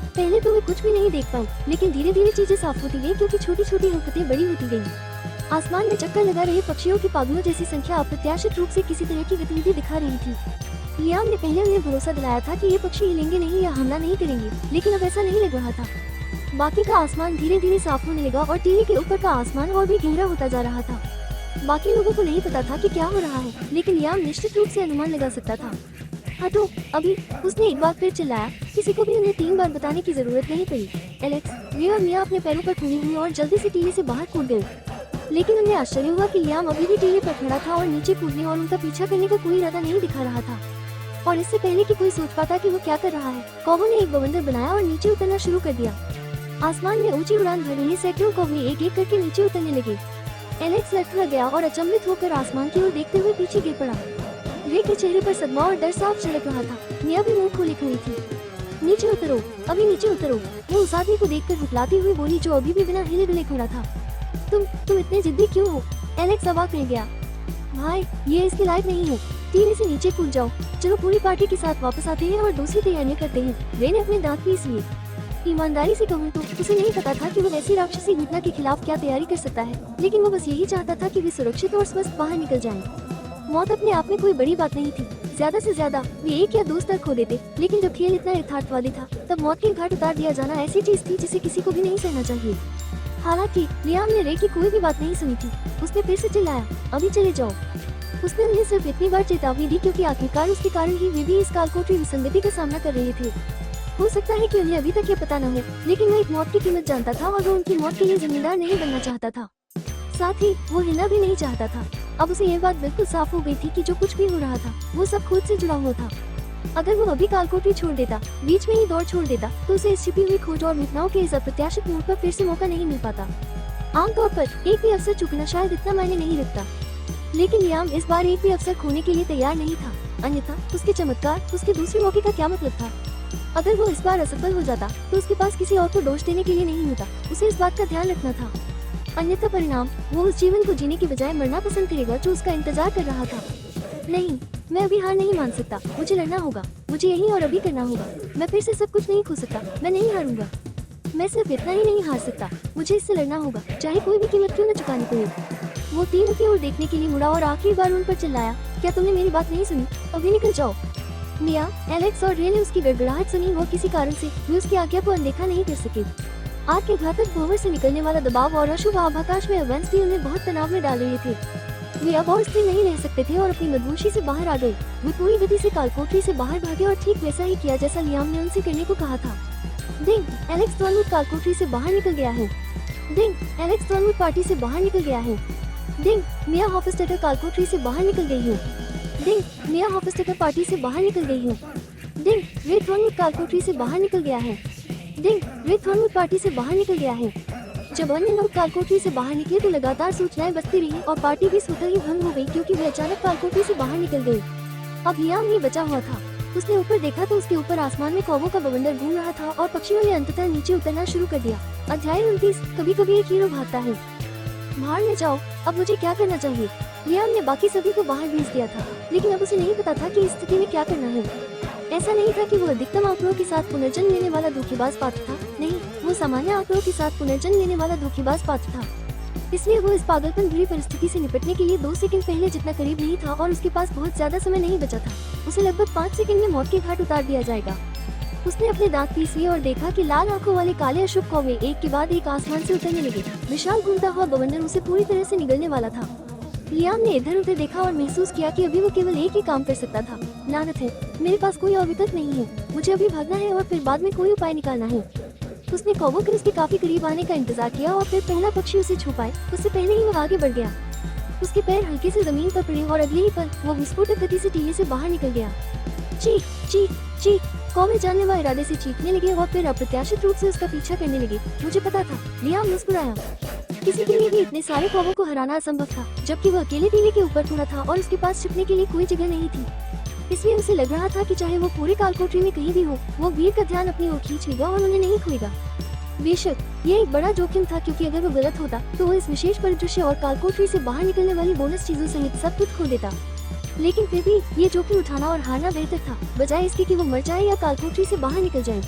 पहले तो वे कुछ भी नहीं देख पाए, लेकिन धीरे धीरे चीजें साफ होती गई, क्योंकि छोटी छोटी हरकतें बड़ी होती गईं। आसमान में चक्कर लगा रहे पक्षियों की पागलों जैसी संख्या अप्रत्याशित रूप से किसी तरह की गतिविधि दिखा रही थी। लियाम ने पहले उन्हें भरोसा दिलाया था कि ये पक्षी हिलेंगे नहीं या हमला नहीं करेंगे, लेकिन अब ऐसा नहीं लग रहा था। बाकी का आसमान धीरे धीरे साफ होने लगा और टीले के ऊपर का आसमान और भी गहरा होता जा रहा था। बाकी लोगों को नहीं पता था कि क्या हो रहा है, लेकिन लियाम निश्चित रूप से अनुमान लगा सकता था। हटो अभी, उसने एक बार फिर चिल्लाया। किसी को भी उन्हें 3 बार बताने की जरूरत नहीं पड़ी। एलेक्स, रे और मिया अपने पैरों पर ठूली हुई और जल्दी से टीले से बाहर कूद गए, लेकिन उन्हें आश्चर्य हुआ कि लियाम अभी भी टीले पर खड़ा था और नीचे कूदने और उनका पीछा करने का कोई इरादा नहीं दिखा रहा था। और इससे पहले कि कोई सोच पाता कि वो क्या कर रहा है, कौवों ने एक बवंडर बनाया और नीचे उतरना शुरू कर दिया। आसमान में ऊंची उड़ान भर रही सैकड़ों कौवे एक एक करके नीचे उतरने लगे। एलेक्स लटक गया और अचंभित होकर आसमान की ओर देखते हुए पीछे गिर पड़ा। रे के चेहरे पर सदमा और डर साफ झलक रहा था। मिया भी मुंह खोली हुई थी। नीचे उतरो, अभी नीचे उतरो, वो उस आदमी को देखकर हुटलाती हुई बोली जो अभी भी बिना हिले डुले खड़ा था। तुम इतने जिद्दी क्यों हो? एलेक्स अवाक रह गया। भाई, ये इसके लायक नहीं है। टीवी से नीचे कूद जाओ। चलो पूरी पार्टी के साथ वापस आते हैं और दूसरी तैयारियां करते हैं। रे ने अपने दांत पीस लिए। ईमानदारी से कहूँ तो उसे नहीं पता था कि वो ऐसी राक्षसी घटना के खिलाफ क्या तैयारी कर सकता है, लेकिन वो बस यही चाहता था कि वे सुरक्षित और स्वस्थ बाहर निकल जाएं। मौत अपने आप में कोई बड़ी बात नहीं थी। ज्यादा से ज्यादा वे एक या दो स्तर खो देते, लेकिन जब खेल इतना यथार्थवादी था तब मौत के घाट उतार दिया जाना ऐसी चीज थी जिसे किसी को भी नहीं सहना चाहिए। हालांकि लियाम ने रे की कोई भी बात नहीं सुनी थी। उसने फिर से चिल्लाया, अभी चले जाओ। उसने उन्हें सिर्फ इतनी बार चेतावनी दी क्योंकि आखिरकार उसके कारण ही वे भी इस कालकोठरी विसंगति का सामना कर रहे थे। हो सकता है कि उन्हें अभी तक ये पता न हो, लेकिन वह एक मौत की कीमत जानता था और वो उनकी मौत के लिए जिम्मेदार नहीं बनना चाहता था। साथ ही वो हिलना भी नहीं चाहता था। अब उसे यह बात बिल्कुल साफ हो गई थी कि जो कुछ भी हो रहा था वो सब खुद से जुड़ा हुआ था। अगर वो अभी कालकोठरी छोड़ देता, बीच में ही दौड़ छोड़ देता, तो उसे इस छिपी हुई खोज और घटनाओं के इस अप्रत्याशित मोड़ पर फिर से मौका नहीं मिल पाता। आमतौर पर एक भी अवसर चुकना शायद इतना मायने नहीं रखता, लेकिन लियाम इस बार एक भी अवसर खोने के लिए तैयार नहीं था। अन्यथा उसके चमत्कार, उसके दूसरे मौके का क्या मतलब था? अगर वो इस बार असफल हो जाता तो उसके पास किसी और को दोष देने के लिए नहीं होता। उसे इस बात का ध्यान रखना था। अन्यथा परिणाम, वो उस जीवन को जीने की बजाय मरना पसंद करेगा जो उसका इंतजार कर रहा था। नहीं, मैं अभी हार नहीं मान सकता। मुझे लड़ना होगा। मुझे यही और अभी करना होगा। मैं फिर से सब कुछ नहीं खो सकता। मैं नहीं हारूंगा। मैं सिर्फ इतना ही नहीं हार सकता, मुझे इससे लड़ना होगा, चाहे कोई भी कीमत क्यों न चुकानी पड़े। वो तीनों की ओर देखने के लिए मुड़ा और आखिरी बार उन पर चिल्लाया, क्या तुमने मेरी बात नहीं सुनी? अभी निकल जाओ। मिया, एलेक्स और रे ने उसकी गड़गड़ाहट सुनी और किसी कारण से वे उसकी आज्ञा को अनदेखा नहीं कर सके। आग के घातक भंवर से निकलने वाला दबाव और अशुभ आभाकाश में अवंस भी उन्हें बहुत तनाव में डाल रहे थे। वे अब और स्थिर नहीं रह सकते थे और अपनी मदहोशी से बाहर आ गए। वे पूरी गति से कालकोठरी से बाहर भागे और ठीक वैसा ही किया जैसा लियाम ने उनसे करने को कहा था। डिंग, एलेक्स थॉर्नवुड कालकोठरी से बाहर निकल गया है। डिंग, एलेक्स थॉर्नवुड पार्टी से बाहर निकल गया है। डिंग, मिया हॉफस्टेटर कालकोठरी से बाहर निकल गई है। डिंग, मिया हॉफस्टेटर पार्टी से बाहर निकल गई है। डिंग, रे थॉर्नवुड कालकोठरी से बाहर निकल गया है। डिंग, रे थॉर्नवुड पार्टी से बाहर निकल गया है। जब अन्य लोग कालकोठरी से बाहर निकले तो लगातार सूचनाएं बजती रही और पार्टी भी स्वतः ही भंग हो गई क्योंकि वे अचानक कालकोठरी से बाहर निकल गए। अब लियाम ही बचा हुआ था। उसने ऊपर देखा तो उसके ऊपर आसमान में कौवों का बवंडर घूम रहा था और पक्षियों ने अंततः नीचे उतरना शुरू कर दिया। अध्याय 29, कभी कभी एक हीरो भागता है। बाहर ले जाओ, अब मुझे क्या करना चाहिए? लियाम ने बाकी सभी को बाहर भेज दिया था, लेकिन अब उसे नहीं पता था कि इस स्थिति में क्या करना है। ऐसा नहीं था कि वो अधिकतम आंकड़ों के साथ पुनर्जन्म लेने वाला धोखेबाज पात्र था। नहीं, वो सामान्य आंकड़ों के साथ पुनर्जन्म लेने वाला धोखेबाज पात्र था। इसलिए वो इस पागलपन भरी परिस्थिति से निपटने के लिए 2 सेकंड पहले जितना करीब नहीं था और उसके पास बहुत ज्यादा समय नहीं बचा था। उसे लगभग 5 सेकंड में मौत के घाट उतार दिया जाएगा। उसने अपने दांत पीस लिए और देखा कि लाल आंखों वाले काले अशुभ कौवे एक के बाद एक आसमान से उतरने लगे। विशाल घूमता हुआ बवंडर उसे पूरी तरह से निगलने वाला था। लियाम ने इधर उधर देखा और महसूस किया कि अभी वो केवल एक ही काम कर सकता था। लानत है, मेरे पास कोई और विकल्प नहीं है। मुझे अभी भागना है और फिर बाद में कोई उपाय निकालना है। उसने कौवों के उसके काफी करीब आने का इंतजार किया और फिर पहला पक्षी उसे छू पाए उससे पहले ही वो आगे बढ़ गया। उसके पैर हल्के से जमीन पर पड़े और अगले ही पल वो विस्फोटक गति से टीले से बाहर निकल गया। चीख चीख चीख, कौवे जानलेवा इरादे से चीखने लगे और फिर अप्रत्याशित रूप से उसका पीछा करने लगे। मुझे पता था, लियाम मुस्कुराया। किसी के लिए भी इतने सारे कौवों को हराना असंभव था, जबकि वो अकेले टीले के ऊपर खड़ा था और उसके पास छिपने के लिए कोई जगह नहीं थी। इसलिए उसे लग रहा था कि चाहे वो पूरे कालकोठरी में कहीं भी हो, वो भीड़ का ध्यान अपनी ओर खींच लेगा और उन्हें नहीं खोएगा। बेशक ये एक बड़ा जोखिम था क्योंकि अगर वो गलत होता तो वो इस विशेष परिदृश्य और कालकोठरी से बाहर निकलने वाली बोनस चीजों सहित सब कुछ खो देता। लेकिन फिर भी ये जोखिम उठाना और हारना बेहतर था, बजाय इसके कि वो मर जाए या कालकोठरी से बाहर निकल जाए।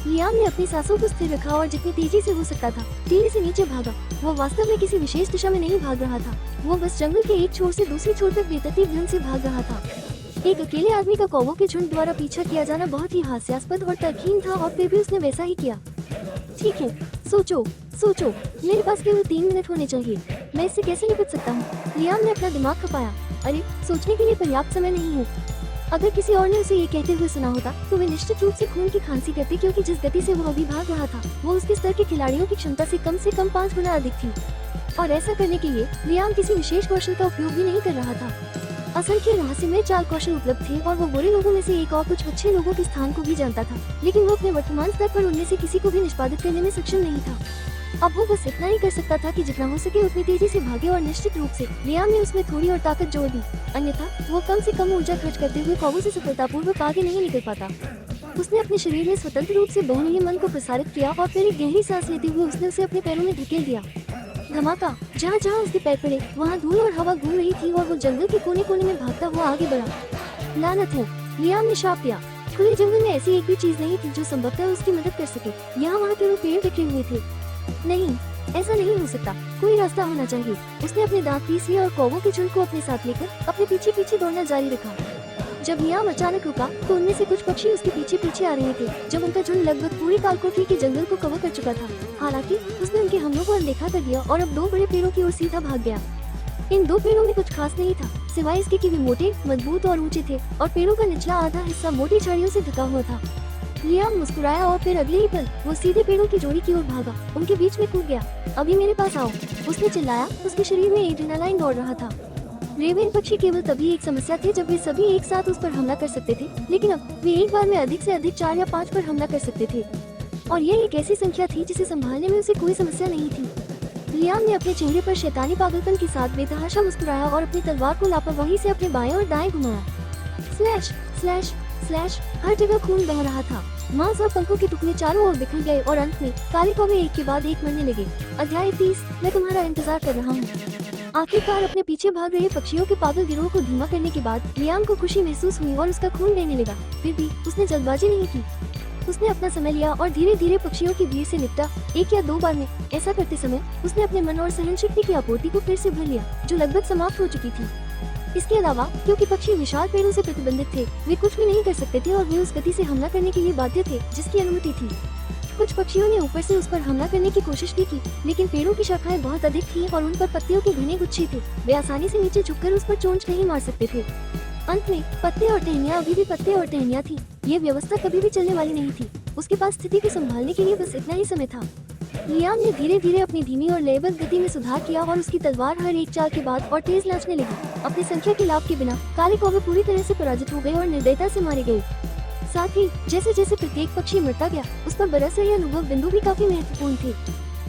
लियाम ने अपनी सांसों को स्थिर रखा और जितनी तेजी से हो सकता था टीले से नीचे भागा। वो वास्तव में किसी विशेष दिशा में नहीं भाग रहा था, वो बस जंगल के एक छोर से दूसरी छोर तक बेतरतीब ढंग से भाग रहा था। एक अकेले आदमी का कौवों के झुंड द्वारा पीछा किया जाना बहुत ही हास्यास्पद और तर्कहीन था और फिर भी उसने वैसा ही किया। ठीक है, सोचो सोचो, मेरे पास केवल 3 मिनट होने चाहिए। मैं इससे कैसे निपट सकता हूँ? लियाम ने अपना दिमाग खपाया। अरे, सोचने के लिए पर्याप्त समय नहीं है। अगर किसी और ने उसे ये कहते हुए सुना होता तो वे निश्चित रूप से खून की खांसी करते, क्योंकि जिस गति से वो अभी भाग रहा था वो उसके स्तर के खिलाड़ियों की क्षमता से कम 5 गुना अधिक थी। और ऐसा करने के लिए लियाम किसी विशेष कौशल का उपयोग भी नहीं कर रहा था। असंख्य रहस्यमय चाल कौशल उपलब्ध थे और वो बुरे लोगों में से एक और कुछ अच्छे लोगों के स्थान को भी जानता था, लेकिन वो अपने वर्तमान स्तर पर उनमें से किसी को भी निष्पादित करने में सक्षम नहीं था। अब वो बस इतना ही कर सकता था कि जितना हो सके उतनी तेजी से भागे और निश्चित रूप से लियाम ने उसमें थोड़ी और ताकत जोड़ दी, अन्यथा वो कम से कम ऊर्जा खर्च करते हुए कौवों से सफलतापूर्वक आगे नहीं निकल पाता। उसने अपने शरीर में स्वतंत्र रूप से बहुमूल्य मन को प्रसारित किया और फिर एक गहरी सांस लेते हुए उसने उसे अपने पैरों में धकेल दिया। धमाका! जहाँ जहाँ उसके पैर पड़े वहाँ धूल और हवा घूम रही थी और वो जंगल के कोने कोने में भागता हुआ आगे बढ़ा। लानत है, लियाम ने श्राप दिया। खुले जंगल में ऐसी एक भी चीज नहीं थी जो संभवतः उसकी मदद कर सके। यहाँ वहाँ केवल पेड़ बिखरे हुए थे। नहीं, ऐसा नहीं हो सकता, कोई रास्ता होना चाहिए। उसने अपने दांत पीस लिए और कौवों के झुंड को अपने साथ लेकर अपने पीछे पीछे दौड़ना जारी रखा। जब लियाम अचानक रुका तो उनमें से कुछ पक्षी उसके पीछे पीछे आ रहे थे, जब उनका झुंड लगभग पूरी कालकोठरी के जंगल को कवर कर चुका था। हालांकि उसने उनके हमलों को अनदेखा कर दिया और अब दो बड़े पेड़ों की ओर सीधा भाग गया। इन दो पेड़ों में कुछ खास नहीं था, सिवाय इसके कि वे मोटे, मजबूत और ऊंचे थे और पेड़ों का निचला आधा हिस्सा मोटी झाड़ियों से ढका हुआ था। लियाम मुस्कुराया और फिर अगले ही पल वो सीधे पेड़ों की जोड़ी की ओर भागा, उनके बीच में कूद गया। अभी मेरे पास आओ, उसने चिल्लाया। उसके शरीर में एड्रेनालाइन दौड़ रहा था। रेवेन पक्षी केवल तभी एक समस्या थे जब वे सभी एक साथ उस पर हमला कर सकते थे, लेकिन अब वे एक बार में अधिक से अधिक 4 या 5 पर हमला कर सकते थे, और यह एक ऐसी संख्या थी जिसे संभालने में उसे कोई समस्या नहीं थी। लियाम ने अपने चेहरे पर शैतानी पागलपन के साथ बेतहाशा मुस्कुराया और अपनी तलवार को लापरवाही से अपने बाएं और दाएं घुमाया। स्लैश स्लैश स्लैश, हर जगह खून बह रहा था। मांस और पंखों के टुकड़े चारों ओर बिखर गए और अंत में काले कौवे एक के बाद एक मरने लगे। अध्याय 30, मैं तुम्हारा इंतजार कर रहा हूँ। आखिरकार अपने पीछे भाग रहे पक्षियों के पागल गिरोह को धीमा करने के बाद लियाम को खुशी महसूस हुई और उसका खून बहने लगा। फिर भी उसने जल्दबाजी नहीं की। उसने अपना समय लिया और धीरे धीरे पक्षियों की भीड़ से निपटा। 1 या 2 बार में ऐसा करते समय उसने अपने मन और सहन शक्ति की आपूर्ति को फिर से भर लिया, जो लगभग समाप्त हो चुकी थी। इसके अलावा क्योंकि पक्षी विशाल पेड़ों से प्रतिबंधित थे, वे कुछ भी नहीं कर सकते थे और वे उस गति से हमला करने के लिए बाध्य थे जिसकी अनुमति थी। कुछ पक्षियों ने ऊपर से उस पर हमला करने की कोशिश भी की, लेकिन पेड़ों की शाखाएं बहुत अधिक थीं और उन पर पत्तियों के घने गुच्छे थे। वे आसानी से नीचे झुककर उस पर चोंच नहीं मार सकते थे। अंत में पत्ते और टहनियां अभी भी पत्ते और टहनियां थी। ये व्यवस्था कभी भी चलने वाली नहीं थी। उसके पास स्थिति को संभालने के लिए बस इतना ही समय था। लियाम ने धीरे धीरे अपनी धीमी और लयबद्ध गति में सुधार किया और उसकी तलवार हर एक चाल के बाद और तेज नाचने लगी। अपनी संख्या के लाभ के बिना काले कौवे पूरी तरह से पराजित हो गए और निर्दयता से मारे गए। साथ ही जैसे जैसे प्रत्येक पक्षी मरता गया, उस पर बरस रहे अनुभव बिंदु भी काफी महत्वपूर्ण थे।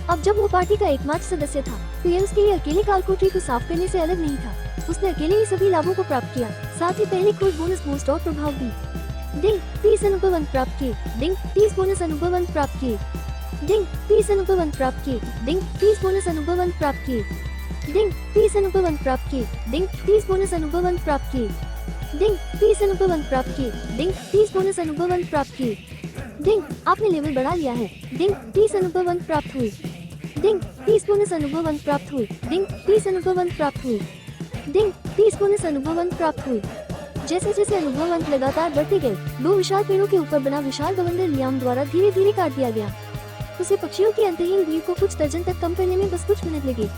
अब जब वो पार्टी का एकमात्र सदस्य था, तो यह उसके लिए अकेले कालकोठरी को साफ करने से अलग नहीं था। उसने अकेले ही सभी लाभों को प्राप्त किया, साथ ही पहले खोज बोनस बूस्ट और प्रभाव भी। डिंग 30 अनुभव अंक प्राप्त किए। डिंग 30 बोनस अनुभव अंक प्राप्त किए। डिंग 30 अनुभव अंक प्राप्त किए। डिंग 30 बोनस अनुभव अंक प्राप्त किए। डिंग 30 अनुभव अंक प्राप्त किए। डिंग 30 बोनस अनुभव अंक प्राप्त किए। डिंग 30 अनुभव अंक प्राप्त किए। डिंग 30 बोनस अनुभव अंक प्राप्त किए। डिंग आपने लेवल बढ़ा लिया है। डिंग 30 अनुभव अंक प्राप्त हुए। डिंग 30 बोनस अनुभव अंक प्राप्त हुए। डिंग 30 अनुभव अंक प्राप्त हुए। डिंग 30 बोनस अनुभव अंक प्राप्त हुए। जैसे जैसे अनुभव अंक लगातार बढ़ते गए, 2 विशाल पेड़ों के ऊपर बना विशाल बवंडर लियाम द्वारा धीरे धीरे काट दिया गया। उसे पक्षियों की अंतहीन भीड़ को कुछ दर्जन तक कम करने में बस कुछ मिनट लगे।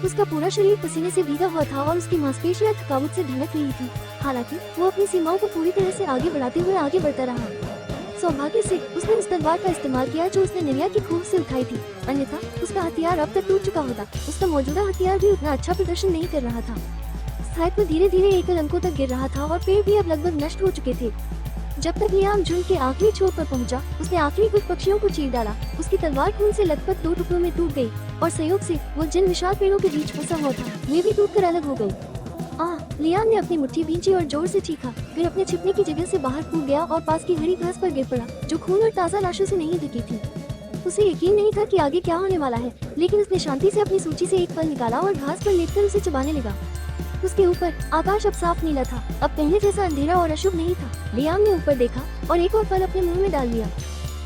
उसका पूरा शरीर पसीने से भीगा हुआ था और उसकी मांसपेशियां थकावट से ढलक रही थी। हालांकि वो अपनी सीमाओं को पूरी तरह से आगे बढ़ाते हुए आगे बढ़ता रहा। सौभाग्य से उसने उस तलवार का इस्तेमाल किया जो उसने निर्या की खूब से उठाई थी, अन्यथा उसका हथियार अब तक टूट चुका होता। उसका मौजूदा हथियार भी उतना अच्छा प्रदर्शन नहीं कर रहा था। स्थायित्व धीरे धीरे एकल अंकों तक गिर रहा था और पेड़ भी अब लगभग नष्ट हो चुके थे। जब तक लियाम झुंड के आखिरी छोर पर पहुंचा, उसने आखिरी कुछ पक्षियों को चीर डाला। उसकी तलवार खून से लथपथ 2 टुकड़ों में टूट गई और संयोग से वो जिन विशाल पेड़ों के बीच फंसा हुआ था, वे भी टूटकर अलग हो गए। लियाम ने अपनी मुट्ठी भींची और जोर से चीखा, फिर अपने छिपने की जगह से बाहर कूद गया और पास की हरी घास पर गिर पड़ा, जो खून और ताजा लाशों से नहीं ढकी थी। उसे यकीन नहीं था कि आगे क्या होने वाला है, लेकिन उसने शांति से अपनी सूची से एक फल निकाला और घास पर लेटकर उसे चबाने लगा। उसके ऊपर आकाश अब साफ नीला था, अब पहले जैसा अंधेरा और अशुभ नहीं था। लियाम ने ऊपर देखा और एक और फल अपने मुंह में डाल लिया।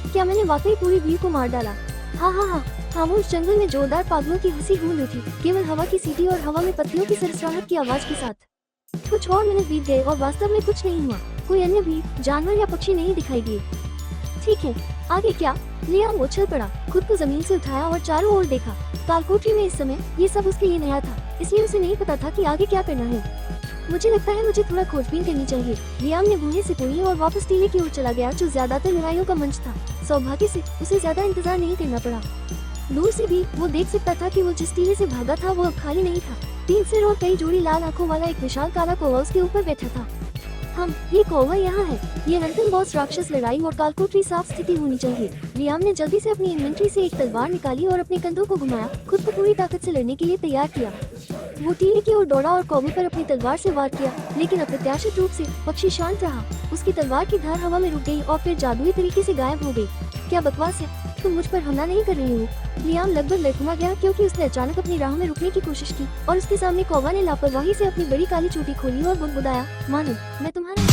क्या मैंने वाकई पूरी भीड़ को मार डाला? हाँ हाँ हाँ। खामोश जंगल में जोरदार पागलों की हंसी गूंज उठी, केवल हवा की सीटी और हवा में पत्तियों की सरसराहट की आवाज के साथ। कुछ और मिनट बीत गए और वास्तव में कुछ नहीं हुआ। कोई अन्य भीड़, जानवर या पक्षी नहीं दिखाई दिए। ठीक है, आगे क्या? लियाम उछल पड़ा, खुद को जमीन से उठाया और चारों ओर देखा। कालकोठरी में इस समय ये सब उसके लिए नया था, इसलिए उसे नहीं पता था कि आगे क्या करना है। मुझे लगता है मुझे थोड़ा खोजबीन करनी चाहिए। लियाम ने भूमि से पुनी और वापस टीले की ओर चला गया, जो ज्यादातर लड़ाइयों का मंच था। सौभाग्य से उसे ज्यादा इंतजार नहीं करना पड़ा। दूर से भी वो देख सकता था कि वो जिस टीले से भागा था वो अब खाली नहीं था। तीन सिर और कई जोड़ी लाल आंखों वाला एक विशाल काला कौवा उसके ऊपर बैठा था। ये कौवा यहाँ है। ये अंतिम बॉस राक्षस लड़ाई और कालकोट की साफ स्थिति होनी चाहिए। लियाम ने जल्दी से अपनी इन्वेंट्री से एक तलवार निकाली और अपने कंधों को घुमाया, खुद को पूरी ताकत से लड़ने के लिए तैयार किया। वो टीले की ओर दौड़ा और कौवे पर अपनी तलवार से वार किया, लेकिन अप्रत्याशित रूप से पक्षी शांत रहा। उसकी तलवार की धार हवा में रुक गई और फिर जादुई तरीके से गायब हो गई। क्या बकवास है, तुम मुझ पर हमला नहीं कर रही हो? लियाम लगभग लड़खड़ा गया क्योंकि उसने अचानक अपनी राह में रुकने की कोशिश की और उसके सामने कौवा ने लापरवाही से अपनी बड़ी काली चोटी खोली और बुदबुदाया, मानो मैं तुम्हारा